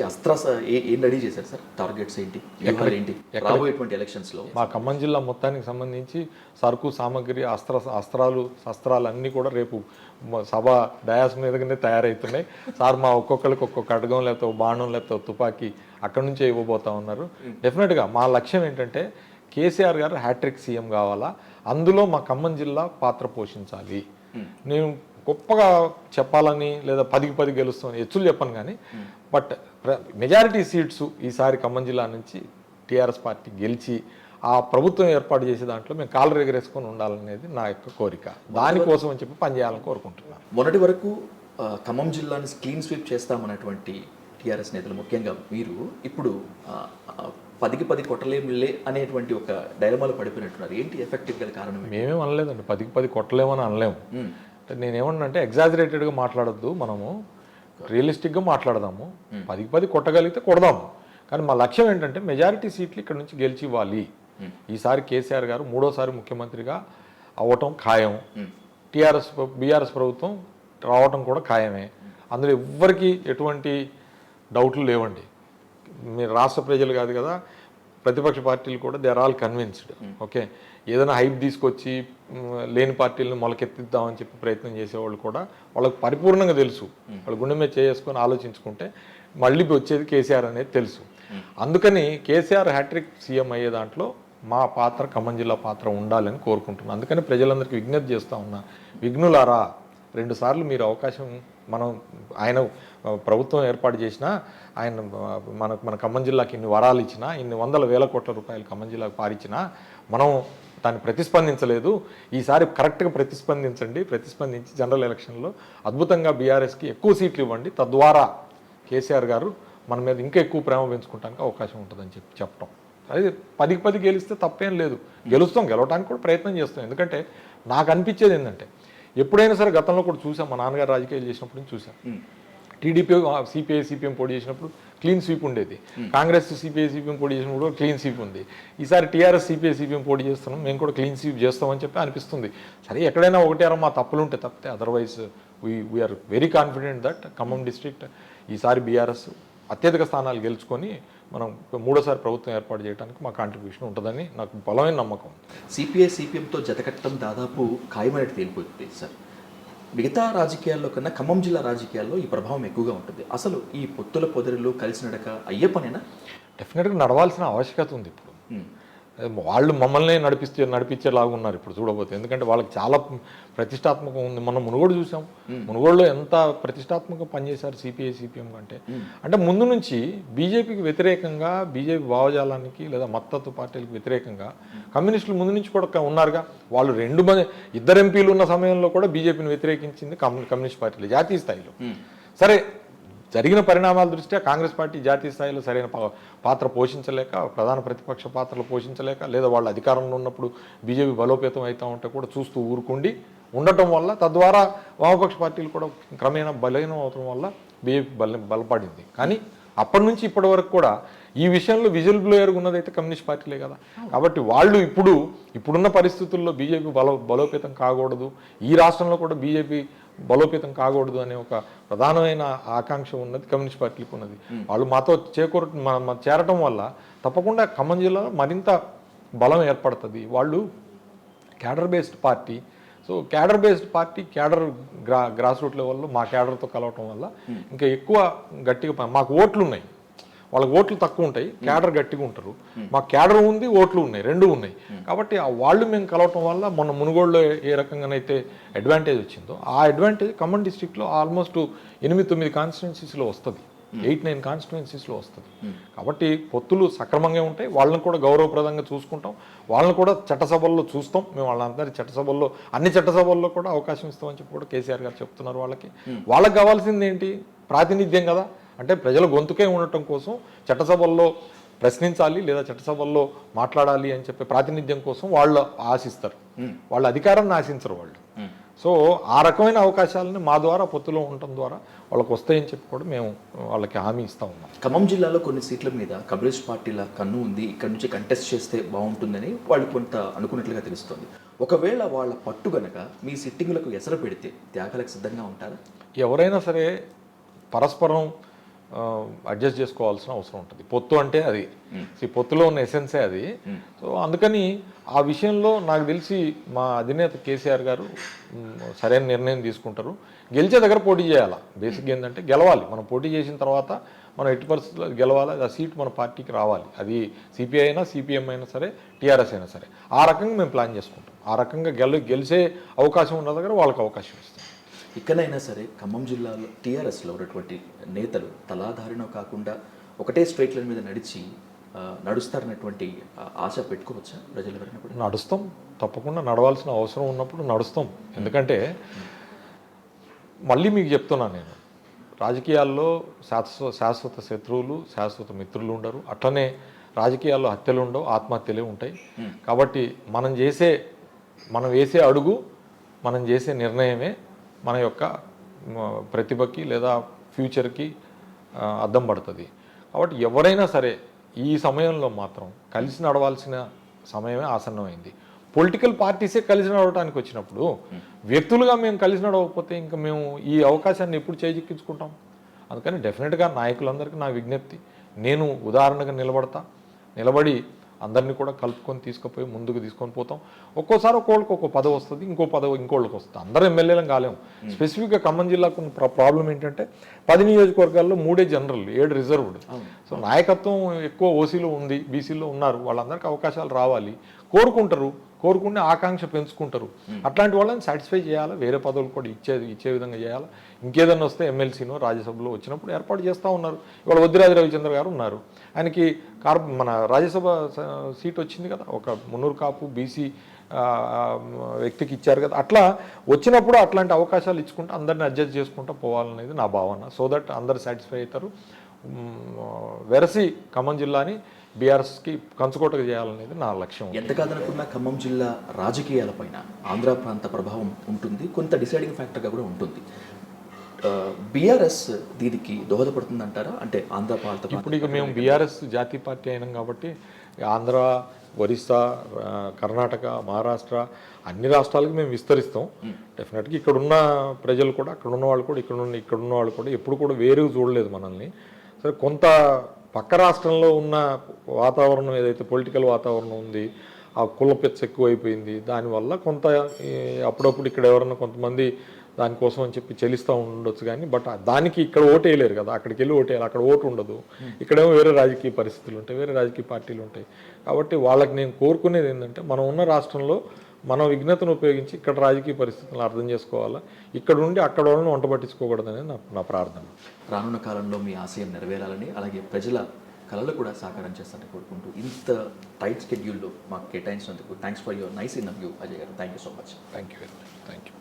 ఏం రెడీ చేశారు సార్? టార్గెట్స్ ఏంటి, వ్యూహాలు ఏంటి రాబోయేటువంటి ఎలక్షన్స్లో? మా ఖమ్మం జిల్లా మొత్తానికి సంబంధించి సరుకు సామాగ్రి శస్త్రాలు అన్నీ కూడా రేపు సభ డయాస్ మీదగానే తయారవుతున్నాయి. సార్ మా ఒక్కొక్కరికి ఒక్కొక్క ఖడ్గం లేకపోతే బాణం లేకపోతే తుపాకీ అక్కడి నుంచే ఇవ్వబోతా ఉన్నారు. డెఫినెట్గా మా లక్ష్యం ఏంటంటే కేసీఆర్ గారు హ్యాట్రిక్ సీఎం కావాలా, అందులో మా ఖమ్మం జిల్లా పాత్ర పోషించాలి. నేను గొప్పగా చెప్పాలని లేదా 10కి 10 గెలుస్తామని ఎచ్చులు చెప్పను, కానీ బట్ మెజారిటీ సీట్స్ ఈసారి ఖమ్మం జిల్లా నుంచి టీఆర్ఎస్ పార్టీ గెలిచి ఆ ప్రభుత్వం ఏర్పాటు చేసే దాంట్లో మేము కాళ్ళు ఎగరేసుకొని ఉండాలనేది నా యొక్క కోరిక. దానికోసం అని చెప్పి పనిచేయాలని కోరుకుంటున్నాను. మొన్నటి వరకు ఖమ్మం జిల్లాని క్లీన్ స్వీప్ చేస్తామన్నటువంటి టీఆర్ఎస్ నేతలు, ముఖ్యంగా మీరు ఇప్పుడు 10కి 10 కొట్టలేములే అనేటువంటి ఒక డైలమాలో పడిపోయినట్టున్నారు. ఏంటి ఎఫెక్టివ్ గల కారణం? మేమేం అనలేదండి, 10కి 10 కొట్టలేమని అనలేము. నేనేమన్నా ఎగ్జాజరేటెడ్గా మాట్లాడొద్దు, మనము రియలిస్టిక్గా మాట్లాడదాము. 10కి 10 కొట్టగలిగితే కొడదాము, కానీ మా లక్ష్యం ఏంటంటే మెజారిటీ సీట్లు ఇక్కడ నుంచి గెలిచి ఇవ్వాలి. ఈసారి కేసీఆర్ గారు 3వ ముఖ్యమంత్రిగా అవ్వటం ఖాయం, బీఆర్ఎస్ ప్రభుత్వం రావటం కూడా ఖాయమే. అందులో ఎవ్వరికి ఎటువంటి డౌట్లు లేవండి. మీరు రాష్ట్ర ప్రజలు కాదు కదా, ప్రతిపక్ష పార్టీలు కూడా they are all convinced. Okay, ఏదైనా హైప్ తీసుకొచ్చి లేని పార్టీలను మొలకెత్తిద్దామని చెప్పి ప్రయత్నం చేసేవాళ్ళు కూడా వాళ్ళకి పరిపూర్ణంగా తెలుసు. వాళ్ళు గుండె మీద చేసుకొని ఆలోచించుకుంటే మళ్ళీ వచ్చేది కేసీఆర్ అనేది తెలుసు. అందుకని కేసీఆర్ హ్యాట్రిక్ సీఎం అయ్యే దాంట్లో మా పాత్ర, ఖమ్మం జిల్లా పాత్ర ఉండాలని కోరుకుంటున్నాను. అందుకని ప్రజలందరికీ విజ్ఞప్తి చేస్తూ ఉన్నా, విఘ్నులారా 2 సార్లు మీరు అవకాశం, ఆయన ప్రభుత్వం ఏర్పాటు చేసినా, ఆయన మన ఖమ్మం జిల్లాకి ఇన్ని వరాలు ఇచ్చినా, ఇన్ని 100,000 కోట్ల రూపాయలు ఖమ్మం జిల్లాకు పారించినా మనం దాన్ని ప్రతిస్పందించలేదు. ఈసారి కరెక్ట్గా ప్రతిస్పందించి జనరల్ ఎలక్షన్లో అద్భుతంగా బీఆర్ఎస్కి ఎక్కువ సీట్లు ఇవ్వండి, తద్వారా కేసీఆర్ గారు మన మీద ఇంకా ఎక్కువ ప్రేమ పెంచుకోవడానికి అవకాశం ఉంటుందని చెప్పడం. అది 10కి 10 గెలిస్తే తప్పేం లేదు, గెలవడానికి కూడా ప్రయత్నం చేస్తాం. ఎందుకంటే నాకు అనిపించేది ఏంటంటే, ఎప్పుడైనా సరే గతంలో కూడా చూసాం, మా నాన్నగారు రాజకీయాలు చేసినప్పుడు చూసాం, టీడీపీ సిపిఐ సిపిఎం పోటీ చేసినప్పుడు క్లీన్ స్వీప్ ఉండేది, కాంగ్రెస్ సిపిఐ సిపిఎం పోటీ చేసినప్పుడు క్లీన్ స్వీప్ ఉంది. ఈసారి టీఆర్ఎస్ సిపిఐ సిపిఎం పోటీ చేస్తున్నాం, మేము కూడా క్లీన్ స్వీప్ చేస్తామని చెప్పి అనిపిస్తుంది. సరే, ఎక్కడైనా ఒకటేరా మా తప్పులు ఉంటే తప్పితే, otherwise we're very confident that Khammam district ఈసారి బీఆర్ఎస్ అత్యధిక స్థానాలు గెలుచుకొని మనం 3వ ప్రభుత్వం ఏర్పాటు చేయడానికి మా కాంట్రిబ్యూషన్ ఉంటుందని నాకు బలమైన నమ్మకం. సిపిఐ సిపిఎంతో జతకట్టడం దాదాపు ఖాయమైనట్టు తేలిపోతుంది సార్. మిగతా రాజకీయాల్లో కన్నా ఖమ్మం జిల్లా రాజకీయాల్లో ఈ ప్రభావం ఎక్కువగా ఉంటుంది. అసలు ఈ పొత్తుల పొదరిలో కలిసి నడక అయ్యే పనేనా? డెఫినెట్గా నడవాల్సిన ఆవశ్యకత ఉంది. ఇప్పుడు వాళ్ళు మమ్మల్ని నడిపించేలాగా ఉన్నారు ఇప్పుడు చూడబోతే. ఎందుకంటే వాళ్ళకి చాలా ప్రతిష్టాత్మకం ఉంది. మనం మునుగోడు చూసాం, మునుగోడులో ఎంత ప్రతిష్టాత్మకంగా పనిచేశారు సిపిఐ సిపిఎం కంటే. అంటే ముందు నుంచి బీజేపీకి వ్యతిరేకంగా, బీజేపీ భావజాలానికి లేదా మద్దతు పార్టీలకు వ్యతిరేకంగా కమ్యూనిస్టులు ముందు నుంచి కూడా ఉన్నారుగా. వాళ్ళు 2 ఎంపీలు ఉన్న సమయంలో కూడా బీజేపీని వ్యతిరేకించింది కమ్యూనిస్ట్ పార్టీలు జాతీయ స్థాయిలో. సరే, జరిగిన పరిణామాల దృష్ట్యా కాంగ్రెస్ పార్టీ జాతీయ స్థాయిలో సరైన పాత్ర పోషించలేక, ప్రధాన ప్రతిపక్ష పాత్రలు పోషించలేక, లేదా వాళ్ళ అధికారంలో ఉన్నప్పుడు బీజేపీ బలోపేతం అవుతూ ఉంటే కూడా చూస్తూ ఊరుకుండి ఉండటం వల్ల, తద్వారా వామపక్ష పార్టీలు కూడా క్రమేణా బలహీనం అవటం వల్ల బీజేపీ బలపడింది. కానీ అప్పటి నుంచి ఇప్పటి వరకు కూడా ఈ విషయంలో విజిల్ బ్లోయర్గా ఉన్నదైతే కమ్యూనిస్ట్ పార్టీలే కదా. కాబట్టి వాళ్ళు ఇప్పుడున్న పరిస్థితుల్లో బీజేపీ బలోపేతం కాకూడదు, ఈ రాష్ట్రంలో కూడా బీజేపీ బలోపేతం కాకూడదు అనే ఒక ప్రధానమైన ఆకాంక్ష ఉన్నది కమ్యూనిస్ట్ పార్టీలకు ఉన్నది. వాళ్ళు మాతో చేరటం వల్ల తప్పకుండా ఖమ్మం జిల్లాలో మరింత బలం ఏర్పడుతుంది. వాళ్ళు cadre based party. So cadre based party, grass root లెవెల్లో మా క్యాడర్తో కలవటం వల్ల ఇంకా ఎక్కువ గట్టిగా మాకు ఓట్లు ఉన్నాయి, వాళ్ళకి ఓట్లు తక్కువ ఉంటాయి, క్యాడర్ గట్టిగా ఉంటారు. మాకు క్యాడర్ ఉంది, ఓట్లు ఉన్నాయి, 2 ఉన్నాయి. కాబట్టి ఆ వాళ్ళు మేము కలవటం వల్ల మొన్న మునుగోడులో ఏ రకంగానైతే అడ్వాంటేజ్ వచ్చిందో, ఆ అడ్వాంటేజ్ ఖమ్మం డిస్ట్రిక్ట్లో ఆల్మోస్ట్ 8-9 కాన్స్టిట్యున్సీస్లో వస్తుంది, 8-9 కాన్స్టిట్యున్సీస్లో వస్తుంది. కాబట్టి పొత్తులు సక్రమంగా ఉంటాయి, వాళ్ళని కూడా గౌరవప్రదంగా చూసుకుంటాం, వాళ్ళని కూడా చట్టసభల్లో చూస్తాం. మేము వాళ్ళందరి అన్ని చట్టసభల్లో కూడా అవకాశం ఇస్తామని చెప్పి కూడా కేసీఆర్ గారు చెప్తున్నారు. వాళ్ళకి కావాల్సింది ఏంటి? ప్రాతినిధ్యం కదా. అంటే ప్రజల గొంతుకే ఉండటం కోసం చట్టసభల్లో ప్రశ్నించాలి లేదా చట్టసభల్లో మాట్లాడాలి అని చెప్పి ప్రాతినిధ్యం కోసం వాళ్ళు ఆశిస్తారు, వాళ్ళ అధికారాన్ని ఆశించరు వాళ్ళు. సో ఆ రకమైన అవకాశాలను మా ద్వారా పొత్తులో ఉండటం ద్వారా వాళ్ళకి వస్తాయని చెప్పి కూడా మేము వాళ్ళకి హామీ ఇస్తా ఉన్నాం. ఖమ్మం జిల్లాలో కొన్ని సీట్ల మీద కమ్యూనిస్ట్ పార్టీల కన్ను ఉంది, ఇక్కడ నుంచి కంటెస్ట్ చేస్తే బాగుంటుందని వాళ్ళు కొంత అనుకున్నట్లుగా తెలుస్తుంది. ఒకవేళ వాళ్ళ పట్టు గనక మీ సిట్టింగులకు ఎసరు పెడితే త్యాగాలకు సిద్ధంగా ఉంటారా? ఎవరైనా సరే పరస్పరం అడ్జస్ట్ చేసుకోవాల్సిన అవసరం ఉంటుంది. పొత్తు అంటే అది పొత్తులో ఉన్న ఎసెన్సే అది. సో అందుకని ఆ విషయంలో నాకు తెలిసి మా అధినేత కేసీఆర్ గారు సరైన నిర్ణయం తీసుకుంటారు. గెలిచే దగ్గర పోటీ చేయాలి. బేసిక్గా ఏంటంటే గెలవాలి. మనం పోటీ చేసిన తర్వాత మనం ఎట్టి పరిస్థితుల్లో గెలవాలి. ఆ సీట్ మన పార్టీకి రావాలి. అది సిపిఐ అయినా సిపిఎం అయినా సరే టీఆర్ఎస్ అయినా సరే ఆ రకంగా మేము ప్లాన్ చేసుకుంటాం. ఆ రకంగా గెలిచే అవకాశం ఉన్న దగ్గర వాళ్ళకి అవకాశం ఇస్తాం. ఇక్కడైనా సరే ఖమ్మం జిల్లాలో టీఆర్ఎస్లో ఉన్నటువంటి నేతలు తలాధారినో కాకుండా ఒకటే స్ట్రైట్ లైన్ మీద నడుస్తారనేటువంటి ఆశ పెట్టుకోవచ్చా ప్రజలు ఎవరైనా కూడా? నడుస్తాం, తప్పకుండా నడవాల్సిన అవసరం ఉన్నప్పుడు నడుస్తాం. ఎందుకంటే మళ్ళీ మీకు చెప్తున్నాను, నేను రాజకీయాల్లో శాశ్వత శత్రువులు శాశ్వత మిత్రులు ఉండరు. అట్లనే రాజకీయాల్లో హత్యలు ఉండవు, ఆత్మహత్యలే ఉంటాయి. కాబట్టి మనం వేసే అడుగు, మనం చేసే నిర్ణయమే మన యొక్క ప్రతిభకి లేదా ఫ్యూచర్కి అద్దం పడుతుంది. కాబట్టి ఎవరైనా సరే ఈ సమయంలో మాత్రం కలిసి నడవాల్సిన సమయమే ఆసన్నమైంది. పొలిటికల్ పార్టీసే కలిసి నడవడానికి వచ్చినప్పుడు వ్యక్తులుగా మేము కలిసి నడవకపోతే ఇంకా మేము ఈ అవకాశాన్ని ఎప్పుడు చేజిక్కించుకుంటాం? అందుకని డెఫినెట్గా నాయకులందరికీ నా విజ్ఞప్తి, నేను ఉదాహరణగా నిలబడి అందరినీ కూడా కలుపుకొని తీసుకుపోయి ముందుకు తీసుకొని పోతాం. ఒక్కోసారి ఒక్కోళ్ళకి ఒక్కో పదవి వస్తుంది, ఇంకో పదవి ఇంకోళ్ళకి వస్తుంది. అందరూ ఎమ్మెల్యేలం కాలేము. స్పెసిఫిక్గా ఖమ్మం జిల్లాకు ప్రాబ్లం ఏంటంటే 10 నియోజకవర్గాల్లో 3 జనరల్, 7 రిజర్వ్డ్. సో నాయకత్వం ఎక్కువ ఓసీలో ఉంది, బీసీలో ఉన్నారు. వాళ్ళందరికీ అవకాశాలు రావాలి కోరుకుంటే ఆకాంక్ష పెంచుకుంటారు. అట్లాంటి వాళ్ళని సాటిస్ఫై చేయాలి. వేరే పదవులు కూడా ఇచ్చే విధంగా చేయాలి. ఇంకేదన్నా వస్తే ఎమ్మెల్సీనో రాజ్యసభలో వచ్చినప్పుడు ఏర్పాటు చేస్తూ ఉన్నారు. ఇవాళ వద్దిరాజు రవిచంద్ర గారు ఉన్నారు. ఆయనకి మన రాజ్యసభ సీట్ వచ్చింది కదా, ఒక మున్నూరు కాపు బీసీ వ్యక్తికి ఇచ్చారు కదా. అట్లా వచ్చినప్పుడు అట్లాంటి అవకాశాలు ఇచ్చుకుంటూ అందరిని అడ్జస్ట్ చేసుకుంటూ పోవాలనేది నా భావన. సో దట్ అందరు సాటిస్ఫై అవుతారు. వెరసి ఖమ్మం జిల్లాని బీఆర్ఎస్కి కంచుకోటగా చేయాలనేది నా లక్ష్యం. ఎంత కాదనుకున్నా ఖమ్మం జిల్లా రాజకీయాలపైన ఆంధ్ర ప్రాంత ప్రభావం ఉంటుంది, కొంత డిసైడింగ్ ఫ్యాక్టర్గా కూడా ఉంటుంది. బీఆర్ఎస్ దీనికి దోహదపడుతుంది అంటారా? అంటే ఆంధ్ర ప్రాంత ఇప్పుడు ఇక మేము బీఆర్ఎస్ జాతీయ పార్టీ అయినాం కాబట్టి ఆంధ్ర, ఒరిస్సా, కర్ణాటక, మహారాష్ట్ర అన్ని రాష్ట్రాలకు మేము విస్తరిస్తాం. డెఫినెట్గా ఇక్కడున్న ప్రజలు కూడా, అక్కడున్న వాళ్ళు కూడా, ఇక్కడున్న వాళ్ళు కూడా ఎప్పుడు కూడా వేరుగా చూడలేదు మనల్ని. సరే, కొంత పక్క రాష్ట్రంలో ఉన్న వాతావరణం ఏదైతే పొలిటికల్ వాతావరణం ఉంది, ఆ కుల పెచ్చ ఎక్కువైపోయింది. దానివల్ల కొంత అప్పుడప్పుడు ఇక్కడ ఎవరన్నా కొంతమంది దానికోసం అని చెప్పి చెల్లిస్తూ ఉండొచ్చు. కానీ దానికి ఇక్కడ ఓటు వేయలేరు కదా, అక్కడికి వెళ్ళి ఓటు వేయాలి. అక్కడ ఓటు ఉండదు. ఇక్కడేమో వేరే రాజకీయ పరిస్థితులు ఉంటాయి, వేరే రాజకీయ పార్టీలు ఉంటాయి. కాబట్టి వాళ్ళకి నేను కోరుకునేది ఏంటంటే, మనం ఉన్న రాష్ట్రంలో మనం విజ్ఞతను ఉపయోగించి ఇక్కడ రాజకీయ పరిస్థితులను అర్థం చేసుకోవాలా. ఇక్కడ ఉండి అక్కడ వాళ్ళని వంట పట్టించుకోకూడదనేది నా ప్రార్థన. రానున్న కాలంలో మీ ఆశయం నెరవేరాలని, అలాగే ప్రజల కళలు కూడా సాకారం చేస్తారని కోరుకుంటూ ఇంత టైట్ షెడ్యూల్లో మాకు కేటాయించినందుకు thanks for your nice interview Ajay garu. Thank you so much. Thank you very much. Thank you.